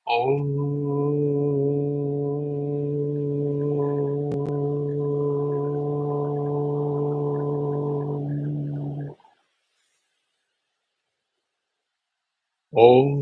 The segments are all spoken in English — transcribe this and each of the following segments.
Om. Om.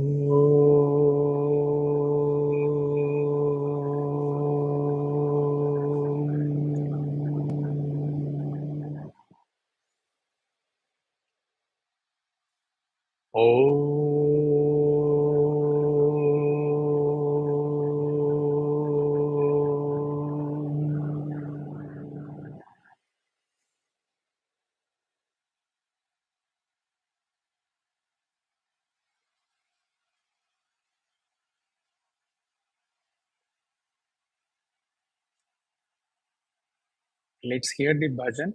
Let's hear the bhajan.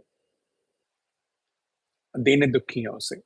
Deena Dukhiyon se.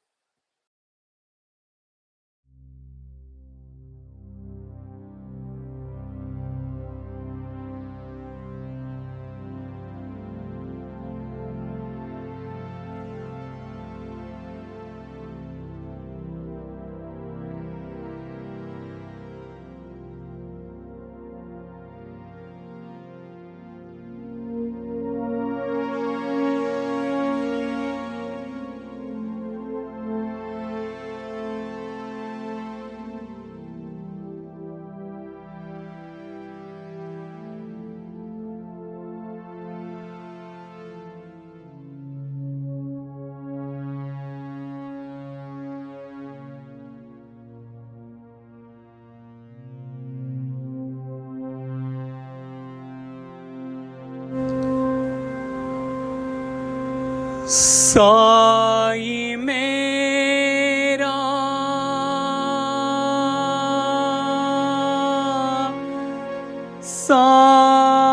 Sai मेरा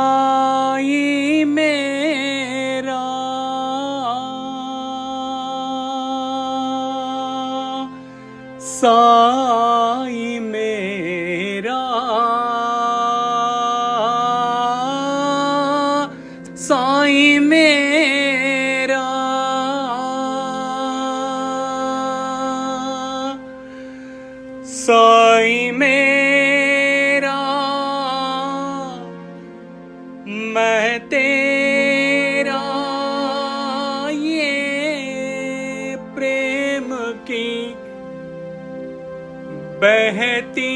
साई मेरा साई मेरा साई मेरा साई मेरा मैं तेरा ये प्रेम की बहती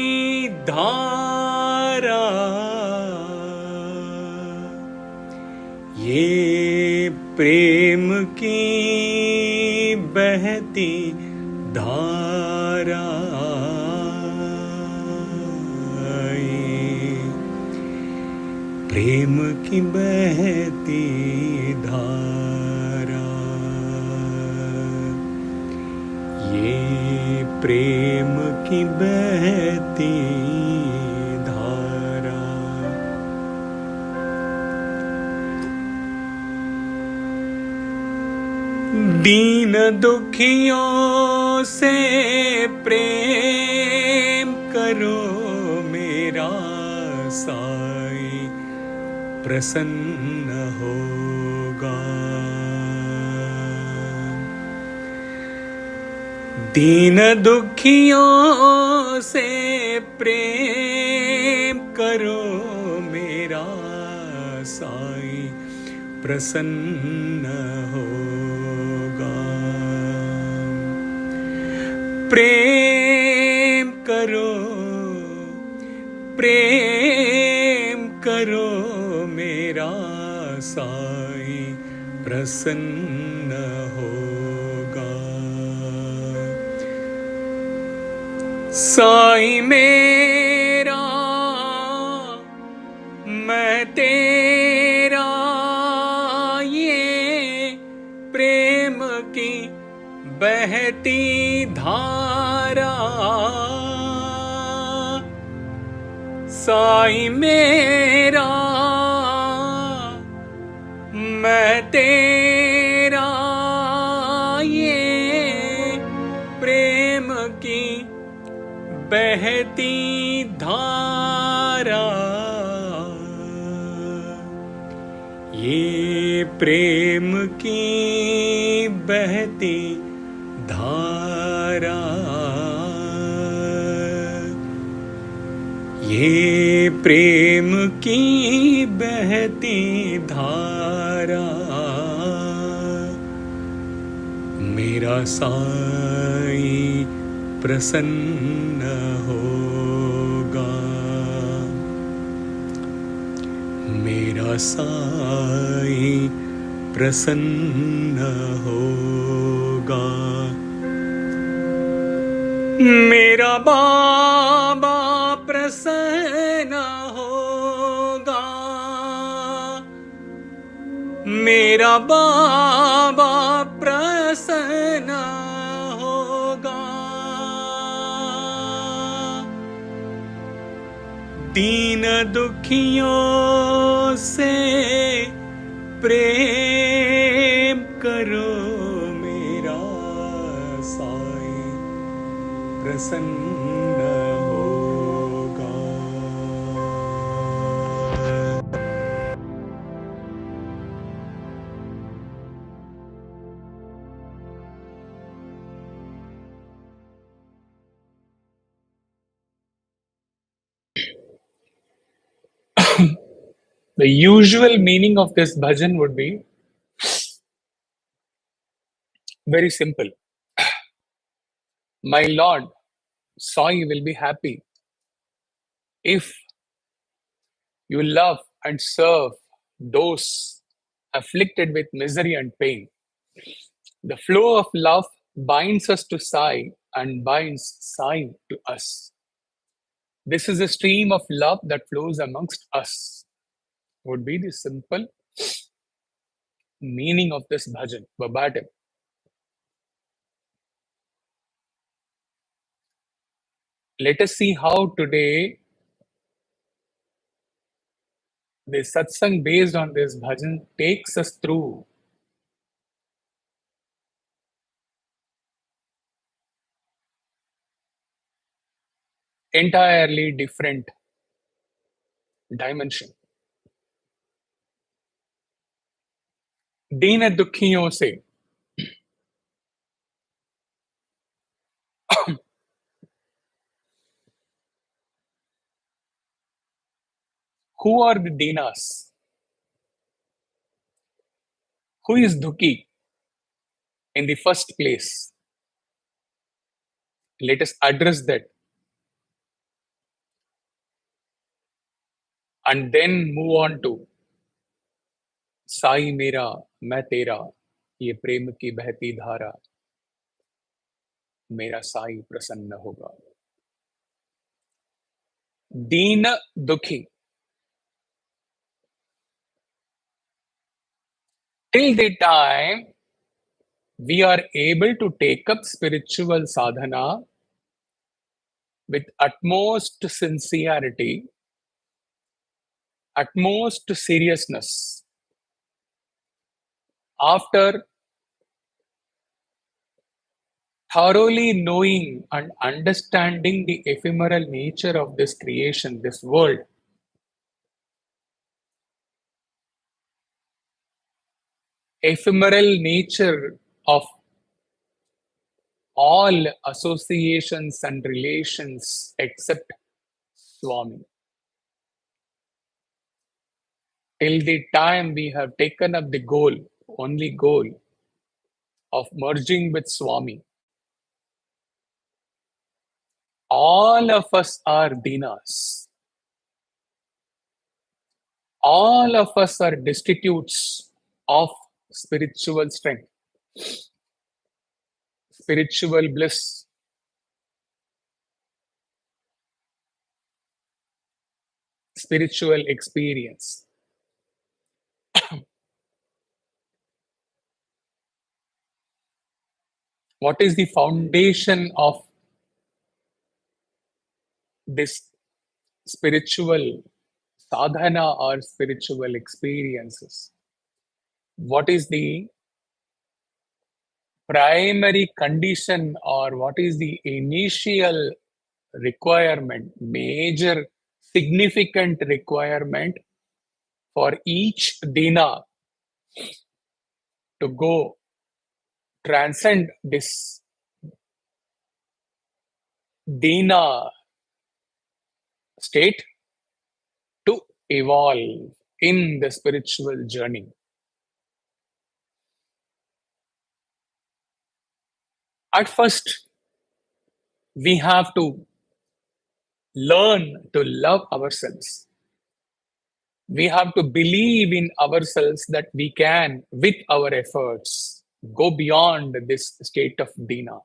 धारा ये प्रेम की बहती धारा प्रेम की बहती धारा ये प्रेम की बहती धारा दीन दुखियों से प्रेम करो मेरा साई प्रसन्न होगा दीन दुखियों से प्रेम करो मेरा साई प्रसन्न होगा प्रेम करो प्रेम करो मेरा साई प्रसन्न होगा साई मेरा मैं तेरा ये प्रेम की बहती धारा साई मेरा मैं तेरा ये प्रेम की बहती धारा ये प्रेम की बहती धारा ये प्रेम की बहती धारा मेरा साईं प्रसन्न होगा, मेरा साईं प्रसन्न होगा। मेरा बाबा प्रसन्न होगा, मेरा बाबा प्रसन्न होगा। दीन दुखियों से प्रेम करो, मेरा साईं प्रसन्न होगा। The usual meaning of this bhajan would be very simple. My Lord, Sai will be happy if you love and serve those afflicted with misery and pain. The flow of love binds us to Sai and binds Sai to us. This is a stream of love that flows amongst us, would be the simple meaning of this bhajan, verbatim. Let us see how today the satsang based on this bhajan takes us through entirely different dimension. Deena Dukhiyon se, who are the Deenas? Who is Dukhi in the first place? Let us address that and then move on to Sai मेरा मैं तेरा ये प्रेम की बहती धारा मेरा साई प्रसन्न होगा. दीन दुखी. Till the time we are able to take up spiritual sadhana with utmost sincerity, utmost seriousness, after thoroughly knowing and understanding the ephemeral nature of this creation, this world, ephemeral nature of all associations and relations except Swami. Till the time we have taken up the goal, only goal of merging with Swami, all of us are Deenas. All of us are destitutes of spiritual strength, spiritual bliss, spiritual experience. What is the foundation of this spiritual sadhana or spiritual experiences? What is the primary condition or what is the initial requirement, major significant requirement for each Deena to go transcend this Deena state to evolve in the spiritual journey. At first, we have to learn to love ourselves. We have to believe in ourselves that we can, with our efforts, go beyond this state of Deena,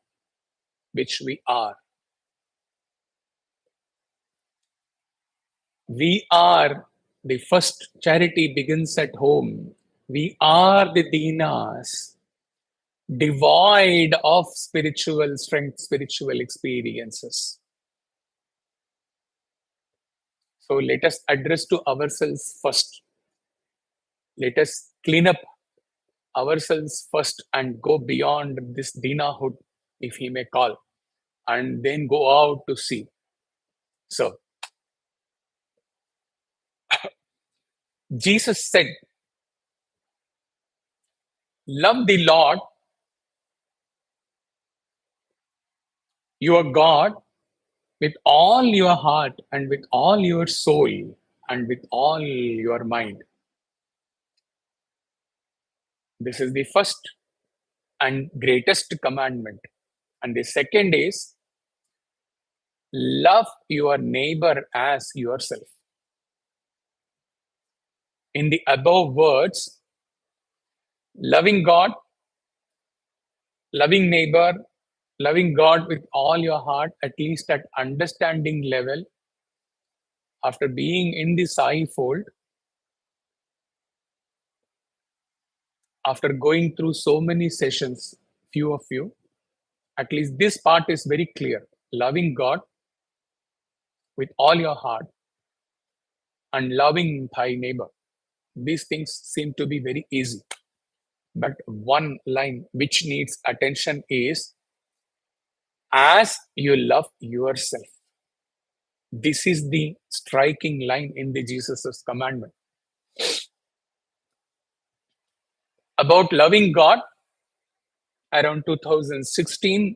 which we are. We are the first charity begins at home. We are the Deenas, devoid of spiritual strength, spiritual experiences. So let us address to ourselves first. Let us clean up ourselves first and go beyond this Deenahood, if he may call, and then go out to see. So Jesus said, love the Lord, your God, with all your heart and with all your soul and with all your mind. This is the first and greatest commandment. And the second is love your neighbor as yourself. In the above words, loving God, loving neighbor, loving God with all your heart, at least at understanding level, after being in the Sai fold, after going through so many sessions, few of you, at least this part is very clear. Loving God with all your heart and loving thy neighbor. These things seem to be very easy. But one line which needs attention is as you love yourself. This is the striking line in the Jesus' commandment. About loving God, around 2016,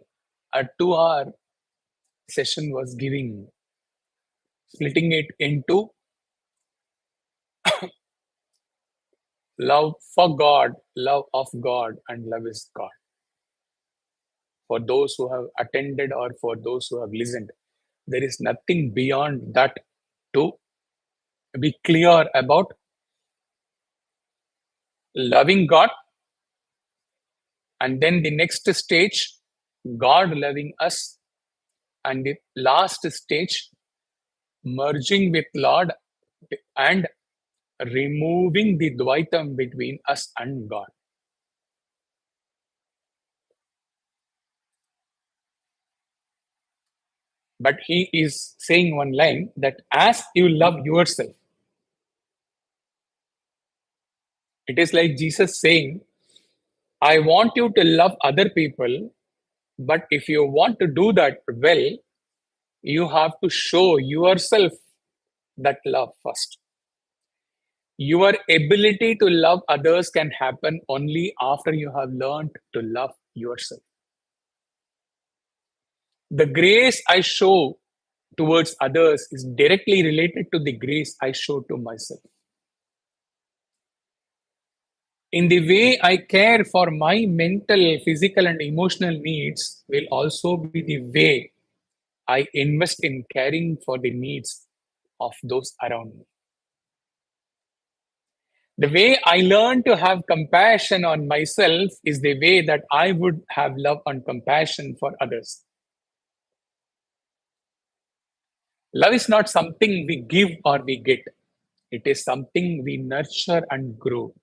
a 2-hour session was giving, splitting it into love for God, love of God, and love is God. For those who have attended or for those who have listened, there is nothing beyond that to be clear about loving God. And then the next stage, God loving us. And the last stage, merging with Lord and removing the Dvaitam between us and God. But he is saying one line that as you love yourself, it is like Jesus saying, I want you to love other people, but if you want to do that well, you have to show yourself that love first. Your ability to love others can happen only after you have learned to love yourself. The grace I show towards others is directly related to the grace I show to myself. In the way I care for my mental, physical, and emotional needs will also be the way I invest in caring for the needs of those around me. The way I learn to have compassion on myself is the way that I would have love and compassion for others. Love is not something we give or we get. It is something we nurture and grow.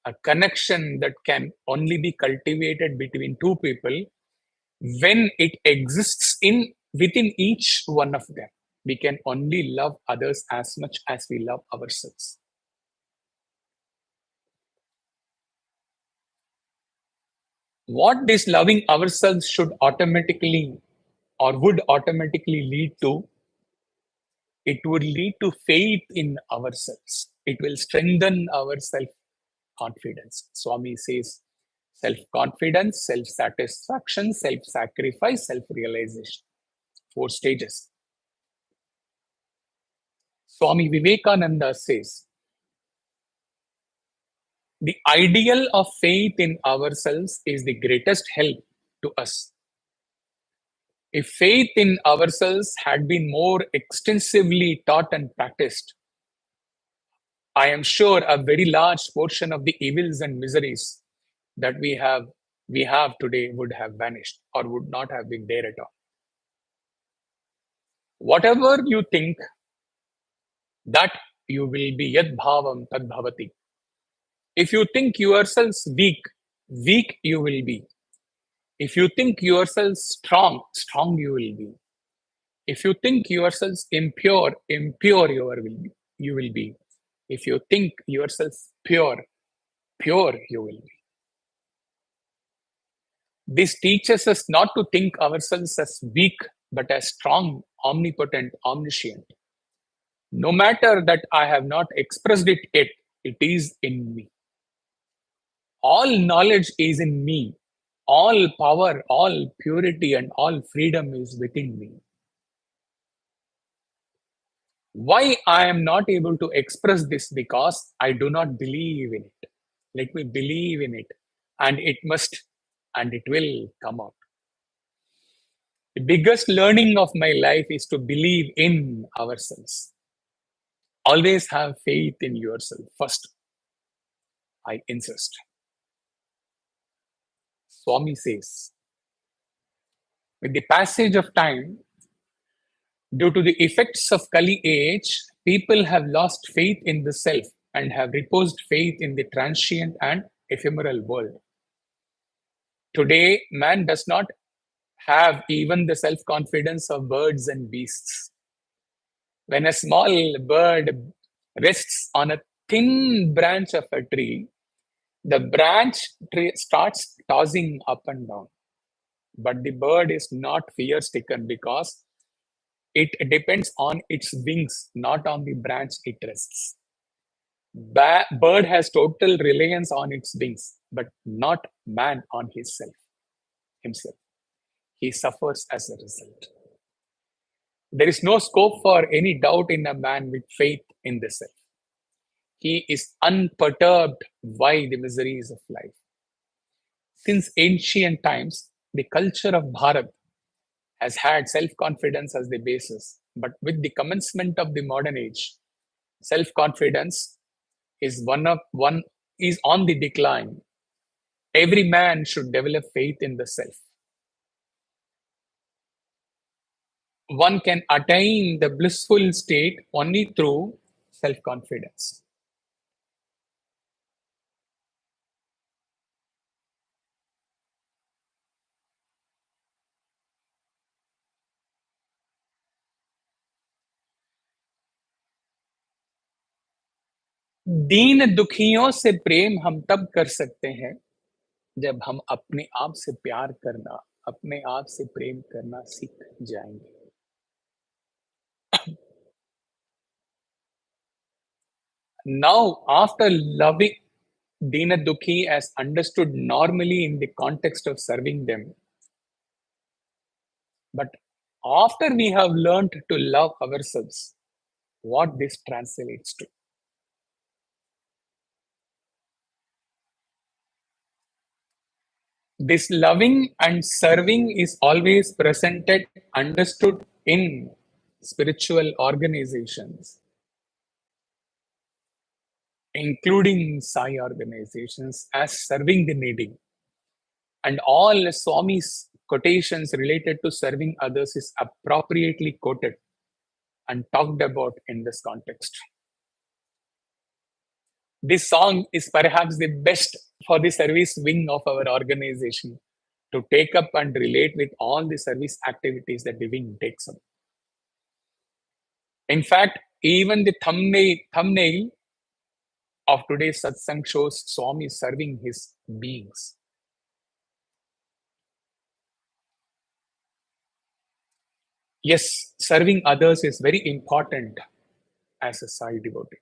A connection that can only be cultivated between two people when it exists in within each one of them. We can only love others as much as we love ourselves. What this loving ourselves should automatically or would automatically lead to, it would lead to faith in ourselves. It will strengthen our self-confidence. Swami says, self-confidence, self-satisfaction, self-sacrifice, self-realization. 4 stages. Swami Vivekananda says, the ideal of faith in ourselves is the greatest help to us. If faith in ourselves had been more extensively taught and practiced, I am sure a very large portion of the evils and miseries that we have today would have vanished or would not have been there at all. Whatever you think, that you will be yad bhavam tad bhavati. If you think yourselves weak, weak you will be. If you think yourselves strong, strong you will be. If you think yourselves impure, impure you will be. If you think yourselves pure, pure you will be. This teaches us not to think ourselves as weak, but as strong, omnipotent, omniscient. No matter that I have not expressed it yet, it is in me. All knowledge is in me. All power, all purity, and all freedom is within me. Why I am not able to express this? Because I do not believe in it. Let me believe in it, and it must and it will come out. The biggest learning of my life is to believe in ourselves. Always have faith in yourself first. I insist. Swami says, with the passage of time, due to the effects of Kali age, people have lost faith in the self and have reposed faith in the transient and ephemeral world. Today, man does not have even the self confidence of birds and beasts. When a small bird rests on a thin branch of a tree, the tree starts tossing up and down. But the bird is not fear stricken because it depends on its wings, not on the branch it rests. Bird has total reliance on its wings, but not man on himself. He suffers as a result. There is no scope for any doubt in a man with faith in the self. He is unperturbed by the miseries of life. Since ancient times, the culture of Bharat has had self-confidence as the basis. But with the commencement of the modern age, self-confidence is one is on the decline. Every man should develop faith in the self. One can attain the blissful state only through self-confidence. दीन दुखियों से प्रेम हम तब कर सकते हैं जब हम अपने आप से प्यार करना, अपने आप से प्रेम करना सीख जाएंगे. Now, after loving Deena Dukhi as understood normally in the context of serving them, but after we have learned to love ourselves, what this translates to. This loving and serving is always presented, understood in spiritual organizations, including Sai organizations, as serving the needy. And all Swami's quotations related to serving others is appropriately quoted and talked about in this context. This song is perhaps the best for the service wing of our organization to take up and relate with all the service activities that the wing takes up. In fact, even the thumbnail of today's satsang shows Swami serving his beings. Yes, serving others is very important as a Sai devotee.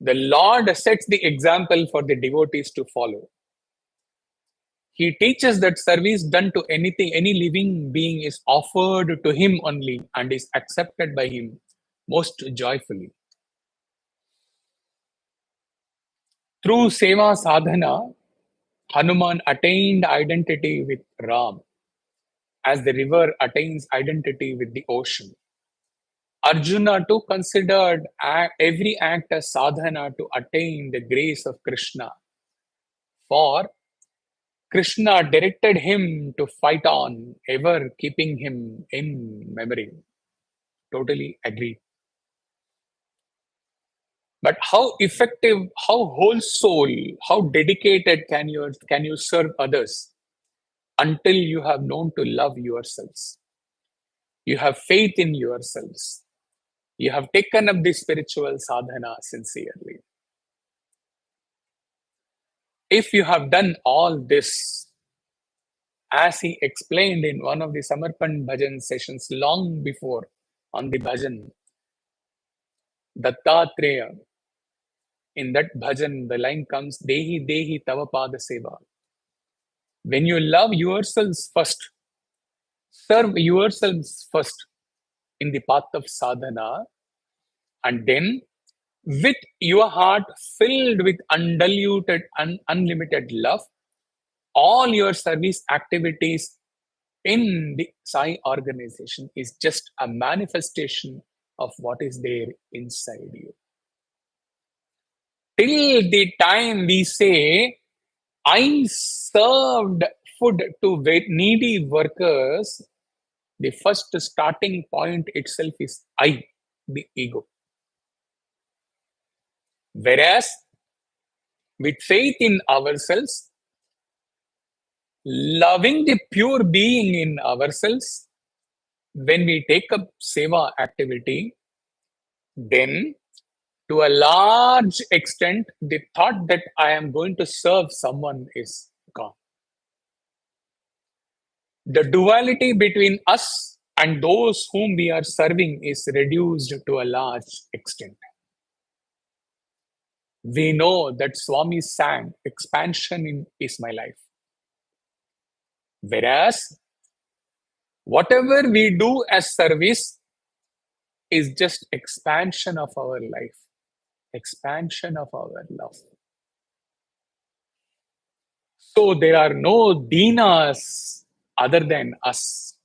The Lord sets the example for the devotees to follow. He teaches that service done to any living being is offered to him only and is accepted by him most joyfully. Through Seva Sadhana, Hanuman attained identity with Ram as the river attains identity with the ocean. Arjuna too considered every act as sadhana to attain the grace of Krishna. For Krishna directed him to fight on, ever keeping him in memory. Totally agree. But how effective, how whole soul, how dedicated can you serve others until you have known to love yourselves? You have faith in yourselves. You have taken up the spiritual sadhana sincerely. If you have done all this, as he explained in one of the Samarpan Bhajan sessions long before on the Bhajan, Dattatreya, in that Bhajan, the line comes, Dehi Dehi Tava Pada Seva. When you love yourselves first, serve yourselves first in the path of sadhana, and then with your heart filled with undiluted and unlimited love, all your service activities in the Sai organization is just a manifestation of what is there inside you. Till the time we say, I served food to needy workers, the first starting point itself is I, the ego. Whereas, with faith in ourselves, loving the pure being in ourselves, when we take up seva activity, then to a large extent, the thought that I am going to serve someone is gone. The duality between us and those whom we are serving is reduced to a large extent. We know that Swami sang, expansion is my life. Whereas, whatever we do as service is just expansion of our life, expansion of our love. So there are no Deenas other than us.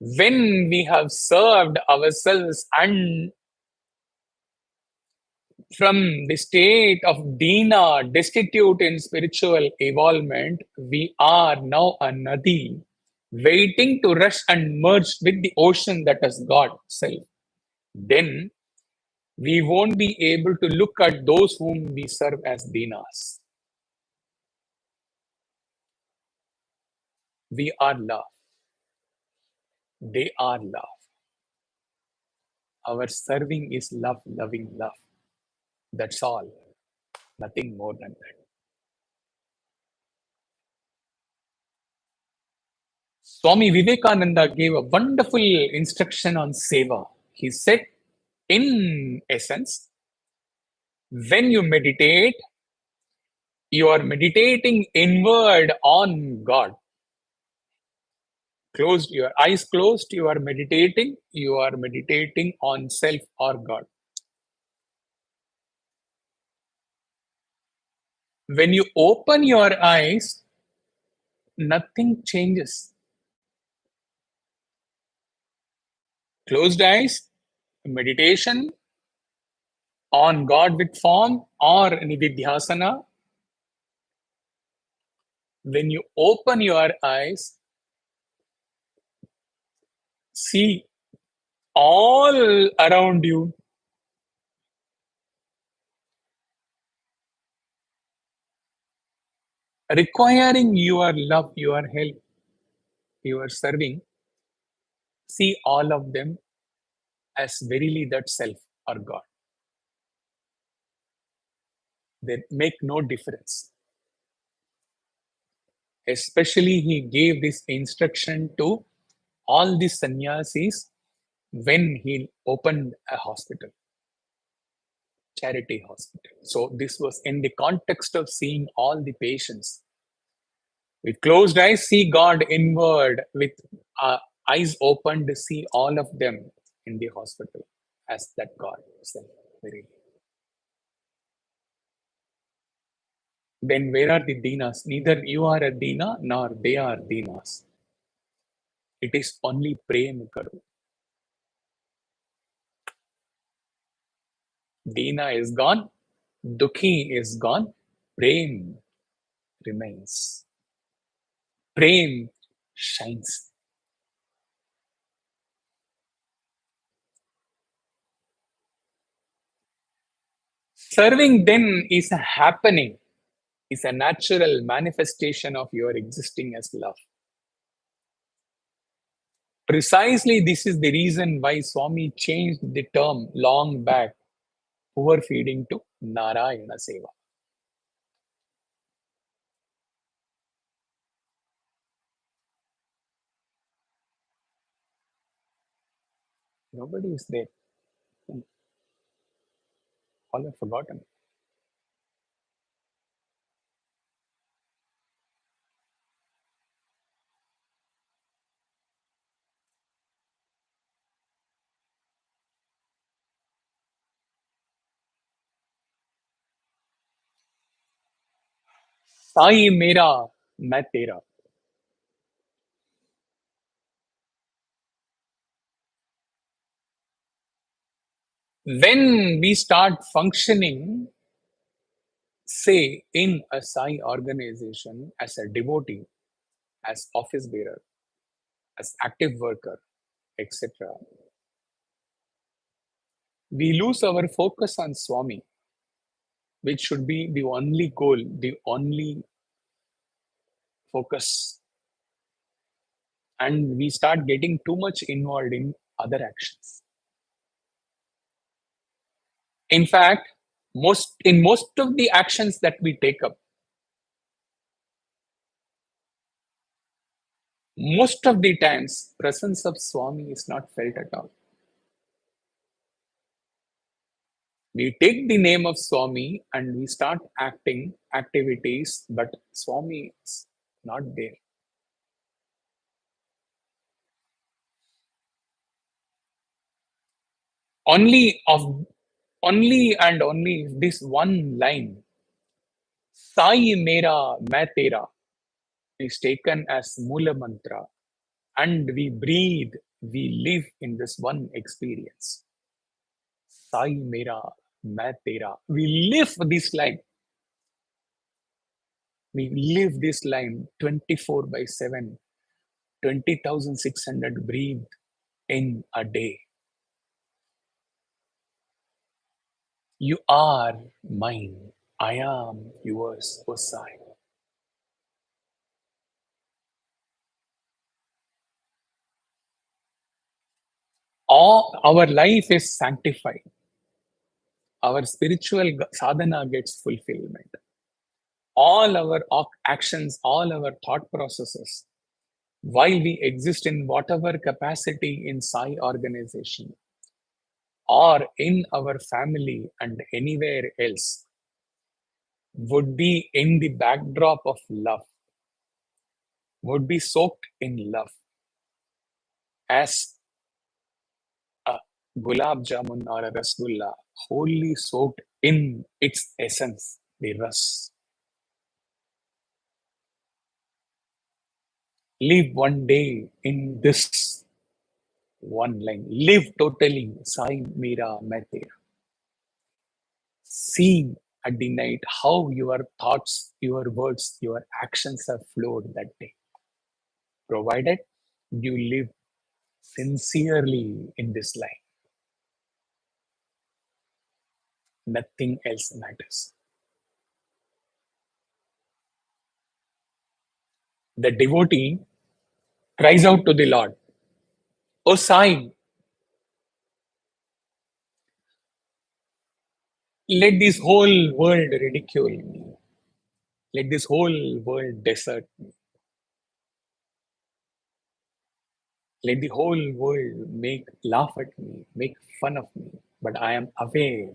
When we have served ourselves and from the state of Deena, destitute in spiritual evolvement, we are now a Nadi, waiting to rush and merge with the ocean that is God self. Then we won't be able to look at those whom we serve as Deenas. We are love. They are love. Our serving is love, loving love. That's all. Nothing more than that. Swami Vivekananda gave a wonderful instruction on seva. He said, in essence, when you meditate, you are meditating inward on God. Closed, your eyes closed, you are meditating on self or God. When you open your eyes, nothing changes. Closed eyes, meditation on God with form or nididhyasana. When you open your eyes, see all around you, requiring your love, your help, your serving. See all of them as verily that self or God. They make no difference. Especially, he gave this instruction to all the sannyasis when he opened a hospital, charity hospital. So this was in the context of seeing all the patients. With closed eyes, see God inward. With uh, eyes opened, see all of them in the hospital as that God self. Very. Then where are the Deenas? Neither you are a Deena nor they are Deenas. It is only Prem, Karo. Deena is gone, Dukhi is gone, Prem remains. Prem shines. Serving then is a happening, is a natural manifestation of your existing as love. Precisely this is the reason why Swami changed the term long back, poor feeding, to Narayana Seva. Nobody is there. All have forgotten. Sai mera, main tera. When we start functioning, say, in a Sai organization as a devotee, as office bearer, as active worker, etc., we lose our focus on Swami, which should be the only goal, the only focus. And we start getting too much involved in other actions. In fact, most of the actions that we take up, most of the times, presence of Swami is not felt at all. We take the name of Swami and we start acting activities, but Swami is not there. Only of only and only this one line, Sai Mera Main Tera, is taken as Mula Mantra, and we breathe, we live in this one experience. Sai Mera Main Tera. We live this line. We live this line 24 by 7, 20,600 breathe in a day. You are mine. I am yours, O Sai. All our life is sanctified. Our spiritual sadhana gets fulfillment. All our actions, all our thought processes, while we exist in whatever capacity in Sai organization or in our family and anywhere else, would be in the backdrop of love, would be soaked in love as a gulab jamun or a rasgulla, wholly soaked in its essence, the ras. Live one day in this one line. Live totally. Sai Mera Maite. See at the night how your thoughts, your words, your actions have flowed that day. Provided you live sincerely in this life, nothing else matters. The devotee cries out to the Lord, O Sai, let this whole world ridicule me. Let this whole world desert me. Let the whole world laugh at me, make fun of me. But I am aware.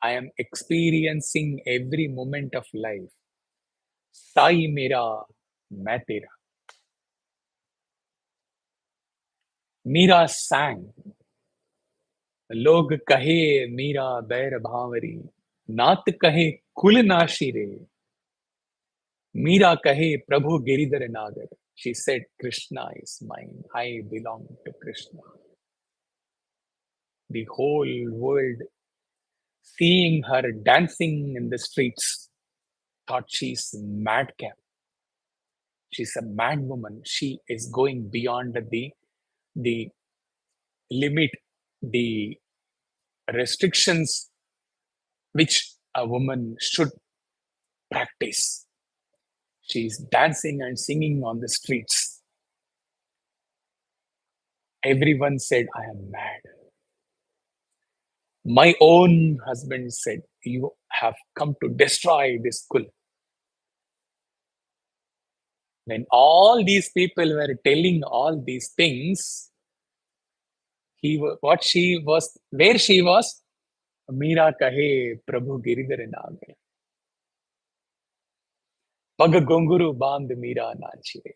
I am experiencing every moment of life Sai मेरा मैं तेरा. Meera sang. लोग कहे मीरा बैर भावरी, नात कहे कुल नाशी रे. मीरा कहे प्रभु गिरिधर नागर. She said, Krishna is mine. I belong to Krishna. The whole world, seeing her dancing in the streets, thought she's madcap. She's a mad woman. She is going beyond the limit, the restrictions which a woman should practice. She's dancing and singing on the streets. Everyone said, I am mad. My own husband said, you have come to destroy this kul. When all these people were telling all these things, what she was, where she was, Meera kahe Prabhu Giridhar Nagar. Pag gonguru bandh Meera nachire.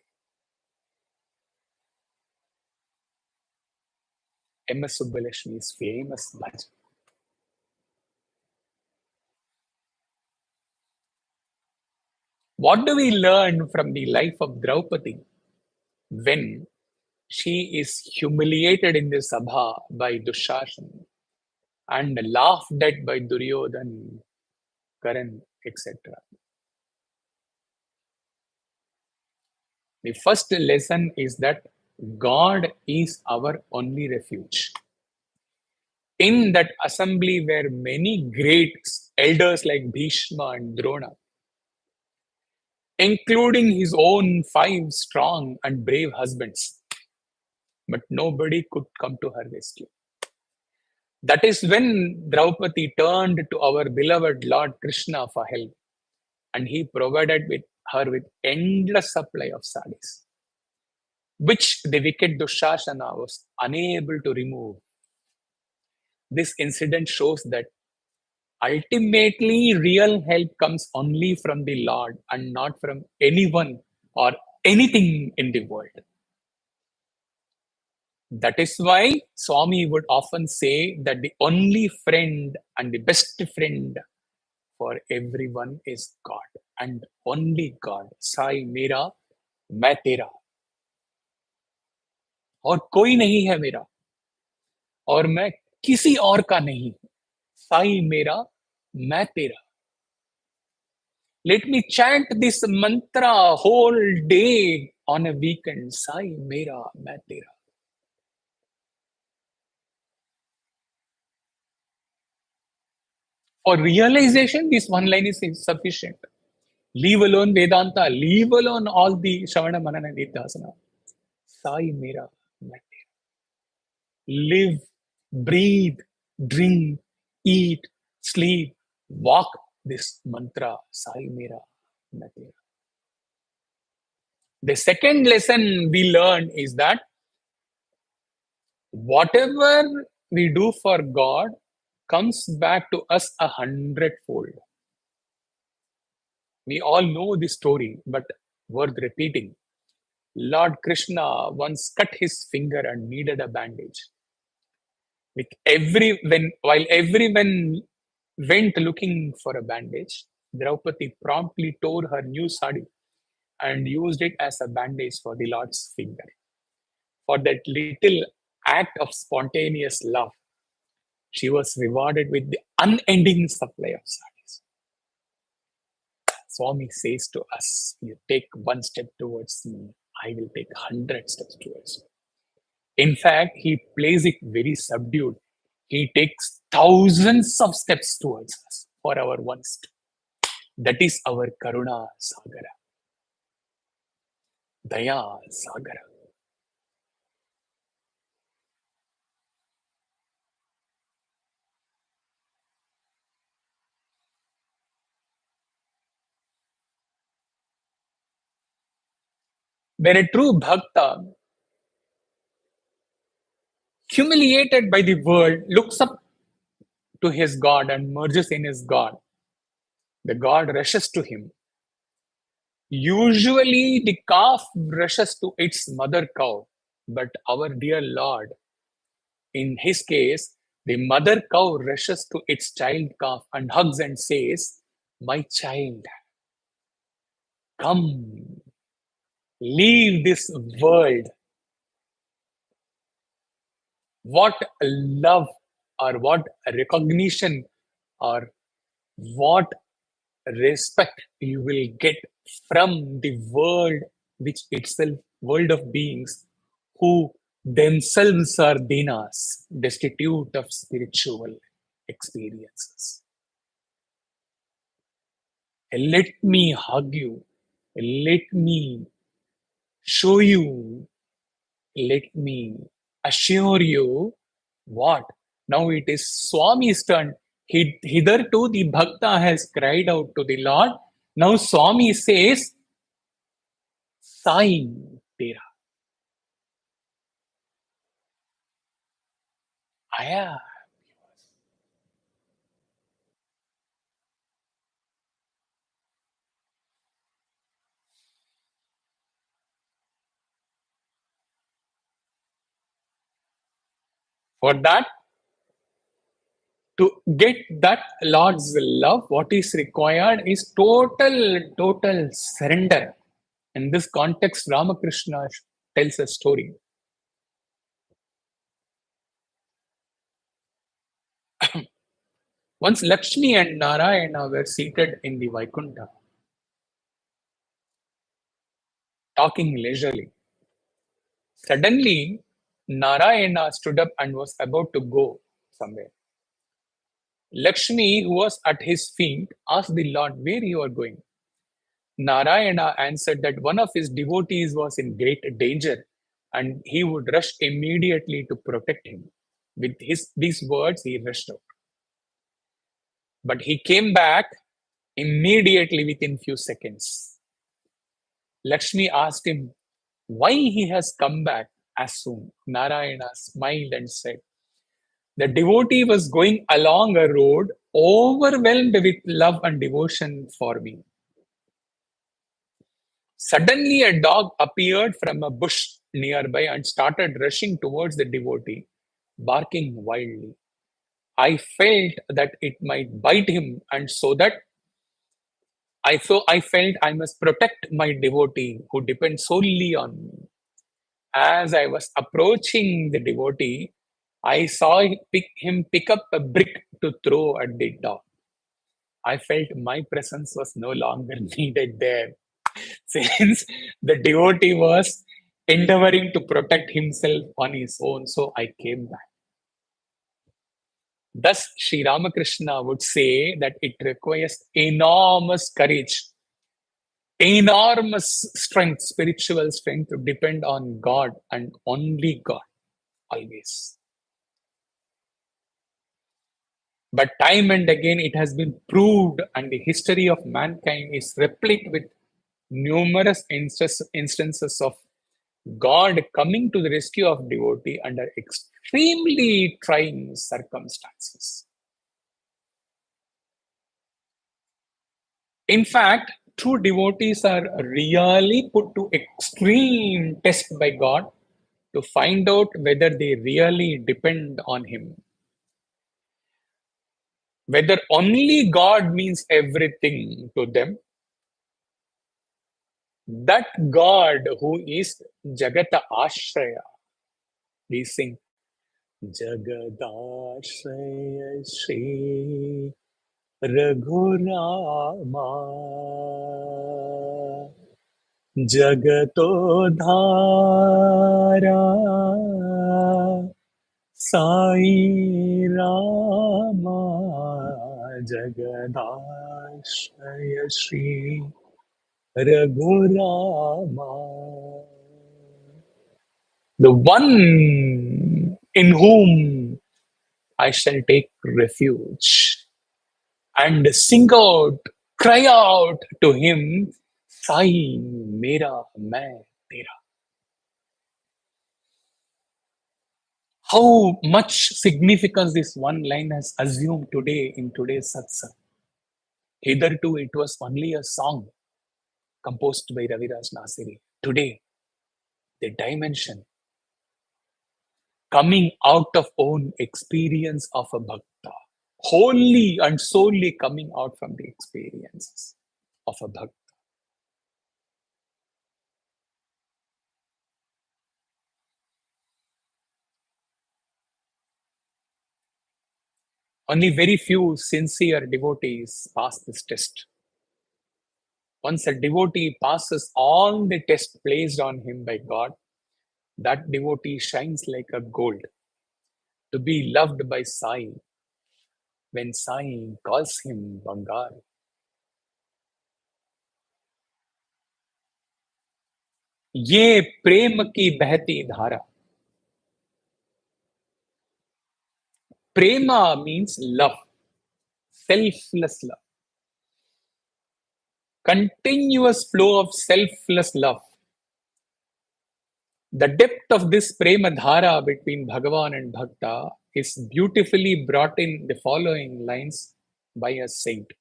M.S. Subbulakshmi's famous bhajan. What do we learn from the life of Draupadi when she is humiliated in the Sabha by Dushashan and laughed at by Duryodhan, Karan, etc.? The first lesson is that God is our only refuge. In that assembly were many great elders like Bhishma and Drona, including his own 5 strong and brave husbands. But nobody could come to her rescue. That is when Draupadi turned to our beloved Lord Krishna for help, and he provided her with endless supply of saris, which the wicked Dushasana was unable to remove. This incident shows that ultimately real help comes only from the Lord and not from anyone or anything in the world. That is why Swami would often say that the only friend and the best friend for everyone is God and only God. Sai mera, मैं तेरा, और कोई नहीं है मेरा, और मैं किसी और का नहीं. साई मेरा, मैं तेरा. Let me chant this mantra whole day on a weekend. Sai mera, मैं तेरा. For realization, this one line is insufficient. Leave alone Vedanta, leave alone all the Shravana, Manana, and Nidhyasana. Sai mera, मैं तेरा. Live, breathe, drink, eat, sleep, walk this mantra. Sai mera, मैं तेरा. The second lesson we learn is that whatever we do for God comes back to us 100-fold. We all know this story, but worth repeating. Lord Krishna once cut his finger and needed a bandage. While everyone went looking for a bandage, Draupadi promptly tore her new sari and used it as a bandage for the Lord's finger. For that little act of spontaneous love, she was rewarded with the unending supply of saris. Swami says to us, you take one step towards me, I will take 100 steps towards you. In fact, he plays it very subdued. He takes thousands of steps towards us for our one step. That is our Karuna Sagara, Daya Sagara. When a true Bhakta, humiliated by the world, looks up to his God and merges in his God, the God rushes to him Usually, the calf rushes to its mother cow, but our dear Lord, in his case, the mother cow rushes to its child calf and hugs and says, "My child, come, leave this world." What love or what recognition or what respect you will get from the world, which itself world of beings who themselves are dinas, destitute of spiritual experiences. Let me hug you, let me show you, let me assure you what? Now it is Swami's turn. Hitherto the Bhakta has cried out to the Lord. Now Swami says, Sai Tera. Aya. For that, to get that Lord's love, what is required is total surrender. In this context, Ramakrishna tells a story. Once Lakshmi and Narayana were seated in the Vaikuntha, talking leisurely. Suddenly, Narayana stood up and was about to go somewhere. Lakshmi, who was at his feet, asked the Lord where you are going. Narayana answered that one of his devotees was in great danger and he would rush immediately to protect him. With these words, he rushed out. But he came back immediately within few seconds. Lakshmi asked him why he has come back as soon. Narayana smiled and said, the devotee was going along a road overwhelmed with love and devotion for me. Suddenly, a dog appeared from a bush nearby and started rushing towards the devotee, barking wildly. I felt that it might bite him, and I felt I must protect my devotee who depends solely on me. As I was approaching the devotee, I saw him pick up a brick to throw at the dog. I felt my presence was no longer needed there, since the devotee was endeavoring to protect himself on his own. So I came back. Thus, Sri Ramakrishna would say that it requires enormous courage, enormous strength, spiritual strength to depend on God and only God, always. But time and again, it has been proved, and the history of mankind is replete with numerous instances of God coming to the rescue of devotee under extremely trying circumstances. In fact, true devotees are really put to extreme test by God to find out whether they really depend on Him. Whether only God means everything to them, that God who is Jagata Ashraya, we sing Jagadashraya Shri Raghurama Jagatodhara Sai Rama Jagadashraya Shri Raghurama, the one in whom I shall take refuge and sing out, cry out to him, Sai Mera Main Tera. How much significance this one line has assumed today in today's satsang. Hitherto, it was only a song. composed by Raviraj Nasiri. Today, the dimension coming out of own experience of a bhakta, wholly and solely coming out from the experiences of a bhakta. Only very few sincere devotees pass this test. Once a devotee passes all the tests placed on him by God, that devotee shines like a gold to be loved by Sai when Sai calls him Bangar. ये प्रेम की बहती धारा. Prema means love, selfless love, continuous flow of selfless love. The depth of this prema dhara between Bhagavan and Bhakta is beautifully brought in the following lines by a saint.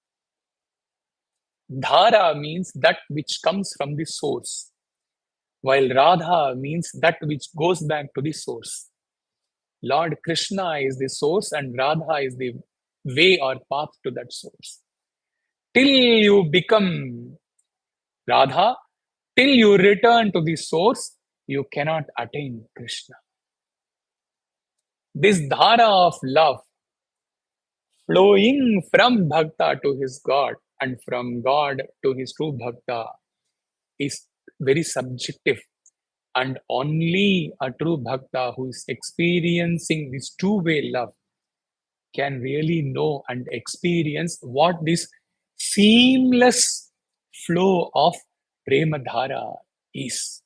Dhara means that which comes from the source, while Radha means that which goes back to the source. Lord Krishna is the source and Radha is the way or path to that source. Till you become Radha, till you return to the source, you cannot attain Krishna. This dhara of love flowing from Bhakta to his God and from God to his true Bhakta is very subjective. And only a true Bhakta who is experiencing this two-way love can really know and experience what this seamless flow of Premadhara is.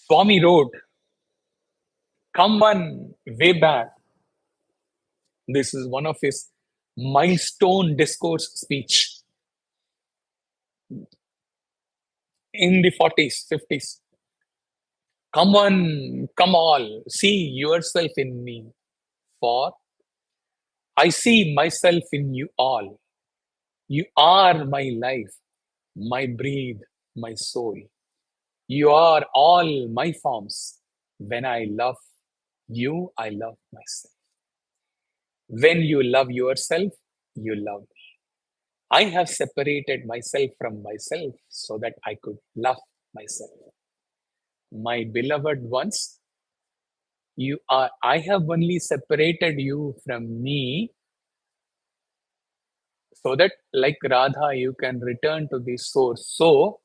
Swami wrote, come one way back. This is one of his milestone discourse speech in the 40s, 50s. Come one, come all, see yourself in me, for I see myself in you all. You are my life, my breath, my soul. You are all my forms. When I love you, I love myself. When you love yourself, you love me. I have separated myself from myself so that I could love myself. My beloved ones, I have only separated you from me so that, like Radha, you can return to the source. So,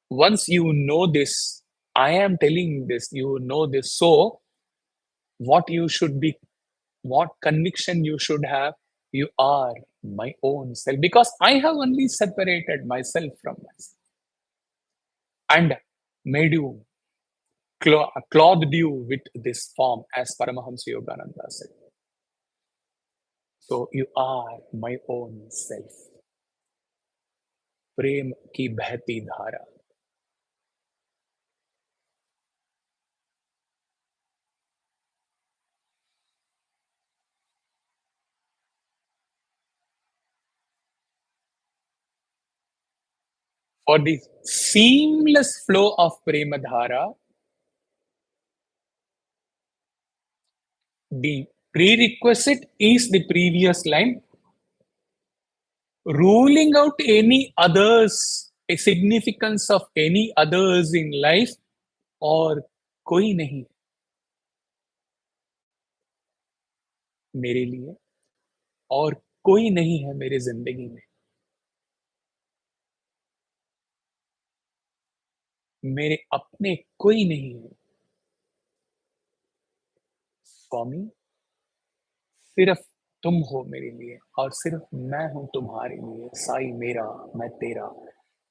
once you know this, I am telling this, you know this. So, what you should be, what conviction you should have, you are my own self, because I have only separated myself from myself and made you, clothed you with this form, as Paramahamsa Yogananda said. So you are my own self. Prem ki bahti dhara. For the seamless flow of Prema dhara, the prerequisite is the previous line. Ruling out any others, a significance of any others in life, और कोई नहीं मेरे लिए, और कोई नहीं है मेरी जिंदगी में, मेरे अपने कोई नहीं है. स्वामी, सिर्फ तुम हो मेरे लिए और सिर्फ मैं हूं तुम्हारे लिए. साई मेरा, मैं तेरा.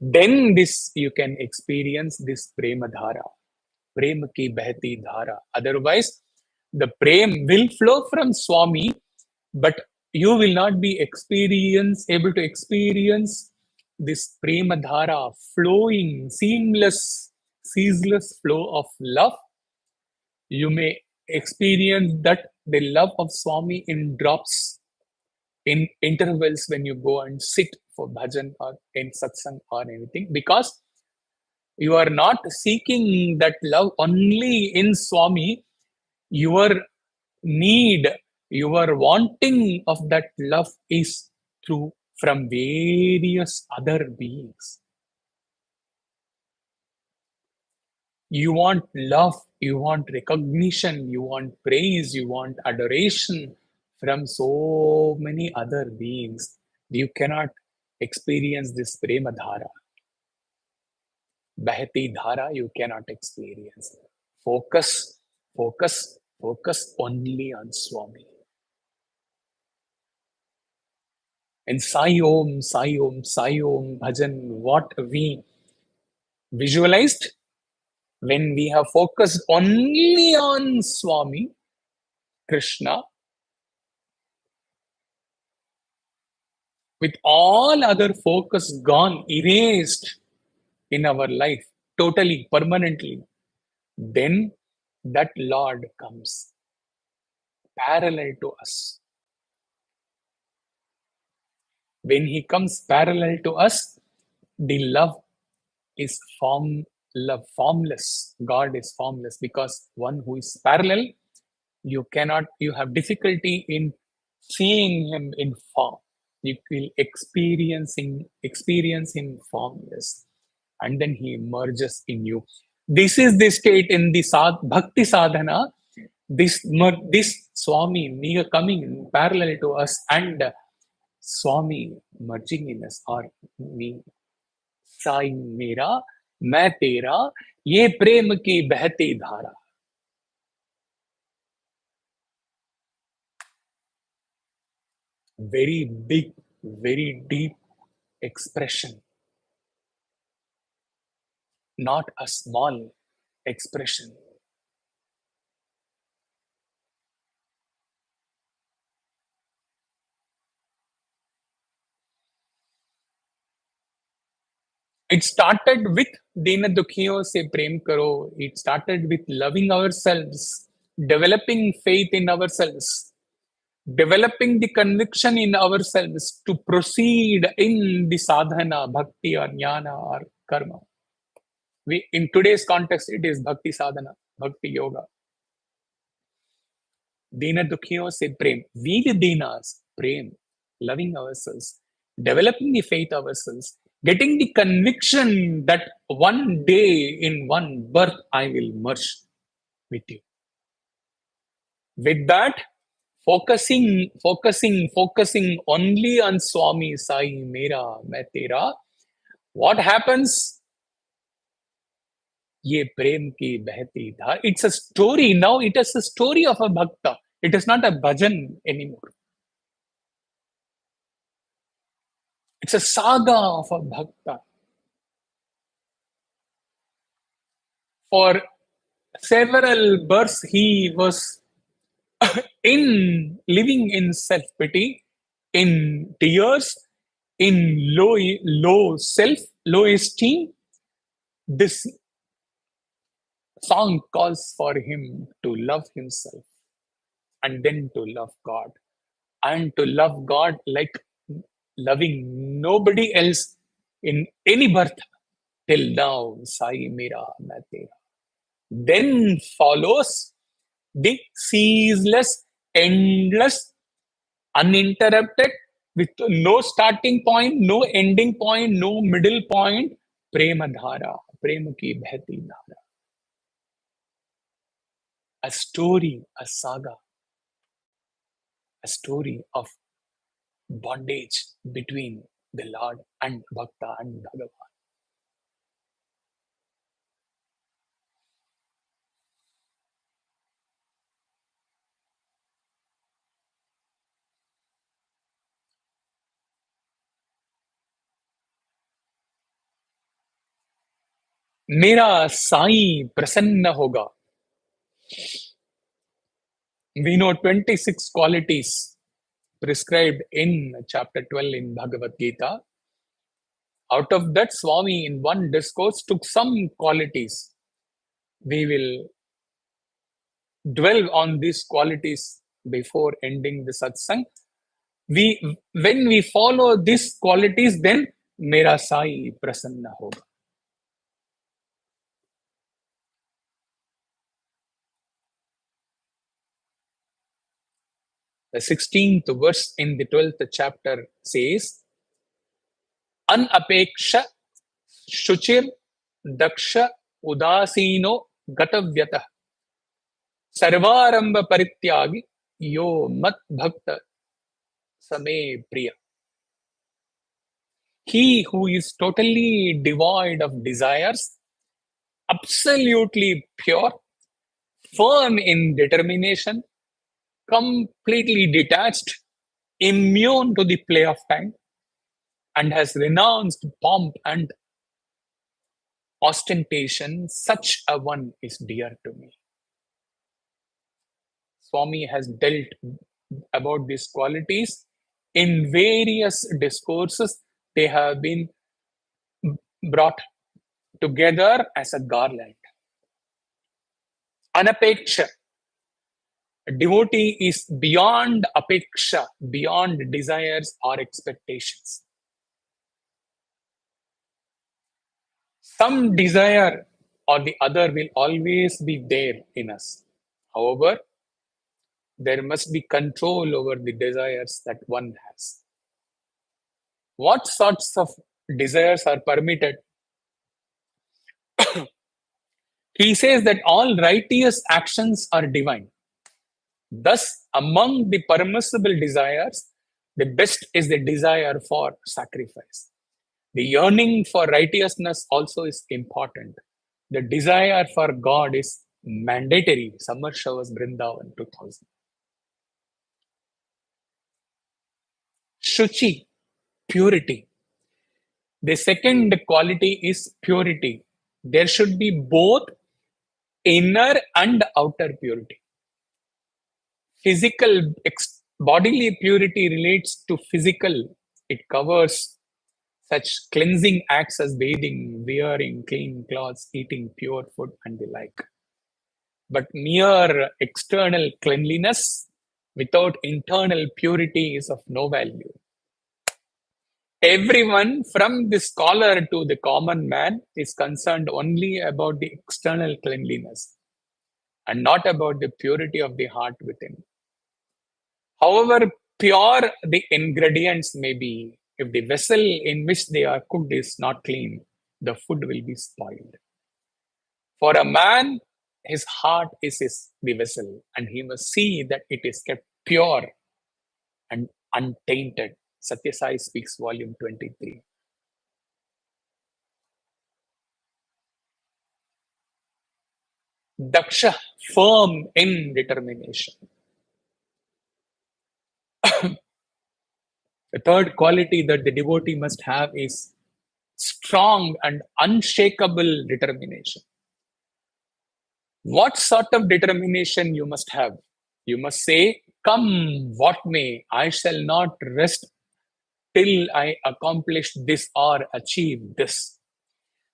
Then this you can experience this prema dhara, prem ki bahti dhara. Otherwise, the prem will flow from Swami, but you will not be able to experience this prema dhara flowing, seamless, ceaseless flow of love. You may experience that the love of Swami in drops, in intervals when you go and sit for bhajan or in satsang or anything, because you are not seeking that love only in Swami. Your need, your wanting of that love is through from various other beings. You want love, you want recognition, you want praise, you want adoration from so many other beings. You cannot experience this prema dhara. Bahati dhara, you cannot experience. Focus, focus only on Swami. And Sai Om, Sai Om, Sai Om Bhajan, what we visualized when we have focused only on Swami, Krishna, with all other focus gone, erased in our life, totally, permanently, then that Lord comes parallel to us. When he comes parallel to us, the love is formless. God is formless, because one who is parallel, you have difficulty in seeing him in form. You will experience him formless, and then he emerges in you. This is the state in the bhakti sadhana. This Swami coming in parallel to us, and Swami merging in us, or me, Sai मेरा मैं तेरा, ये प्रेम की बहती धारा. Very big, very deep expression, not a small expression. It started with Deena Dukhiyon se Prem Karo. It started with loving ourselves, developing faith in ourselves, developing the conviction in ourselves to proceed in the sadhana, bhakti or jnana or karma. In today's context, it is bhakti sadhana, bhakti yoga. Deena Dukhiyon se Prem. We the Deenas, Prem, loving ourselves, developing the faith ourselves, getting the conviction that one day in one birth I will merge with you. With that, focusing only on Swami Sai Mera Main Tera, what happens? Ye prem ki behti dhar. It's a story now. It is a story of a bhakta. It is not a bhajan anymore. It's a saga of a bhakta. For several births, he was living in self-pity, in tears, in low self, low esteem. This song calls for him to love himself, and then to love God, and to love God like loving nobody else in any birth till now. Sai Mera Main Tera. Then follows the ceaseless, endless, uninterrupted, with no starting point, no ending point, no middle point, Prema Dhara, Prema ki Behti Dhara. A story, a saga, a story of bondage between the Lord and Bhakta and Bhagavan. मेरा साईं प्रसन्न होगा. We know 26 qualities prescribed in chapter 12 in Bhagavad Gita. Out of that, Swami in one discourse took some qualities. We will dwell on these qualities before ending the satsang. When we follow these qualities, then Mera Sai Prasanna Hoga. The 16th verse in the 12th chapter says, Anapeksha Shuchir Daksha Udasino Gatavyata Sarvaramba Parityagi Yo Mat Bhakta Same Priya. He who is totally devoid of desires, absolutely pure, firm in determination, completely detached, immune to the play of time, and has renounced pomp and ostentation, such a one is dear to me. Swami has dealt about these qualities in various discourses. They have been brought together as a garland. Anapeksha, a devotee is beyond apeksha, beyond desires or expectations. Some desire or the other will always be there in us. However, there must be control over the desires that one has. What sorts of desires are permitted? He says that all righteous actions are divine. Thus, among the permissible desires, the best is the desire for sacrifice. The yearning for righteousness also is important. The desire for God is mandatory. Summer Showers Brindavan 2000. Shuchi, purity. The second quality is purity. There should be both inner and outer purity. Physical, bodily purity relates to physical. It covers such cleansing acts as bathing, wearing clean clothes, eating pure food, and the like. But mere external cleanliness without internal purity is of no value. Everyone, from the scholar to the common man, is concerned only about the external cleanliness and not about the purity of the heart within. However pure the ingredients may be, if the vessel in which they are cooked is not clean, the food will be spoiled. For a man, his heart is the vessel, and he must see that it is kept pure and untainted. Satya Sai speaks, volume 23. Daksha, firm in determination. The third quality that the devotee must have is strong and unshakable determination. What sort of determination you must have? You must say, come what may, I shall not rest till I accomplish this or achieve this.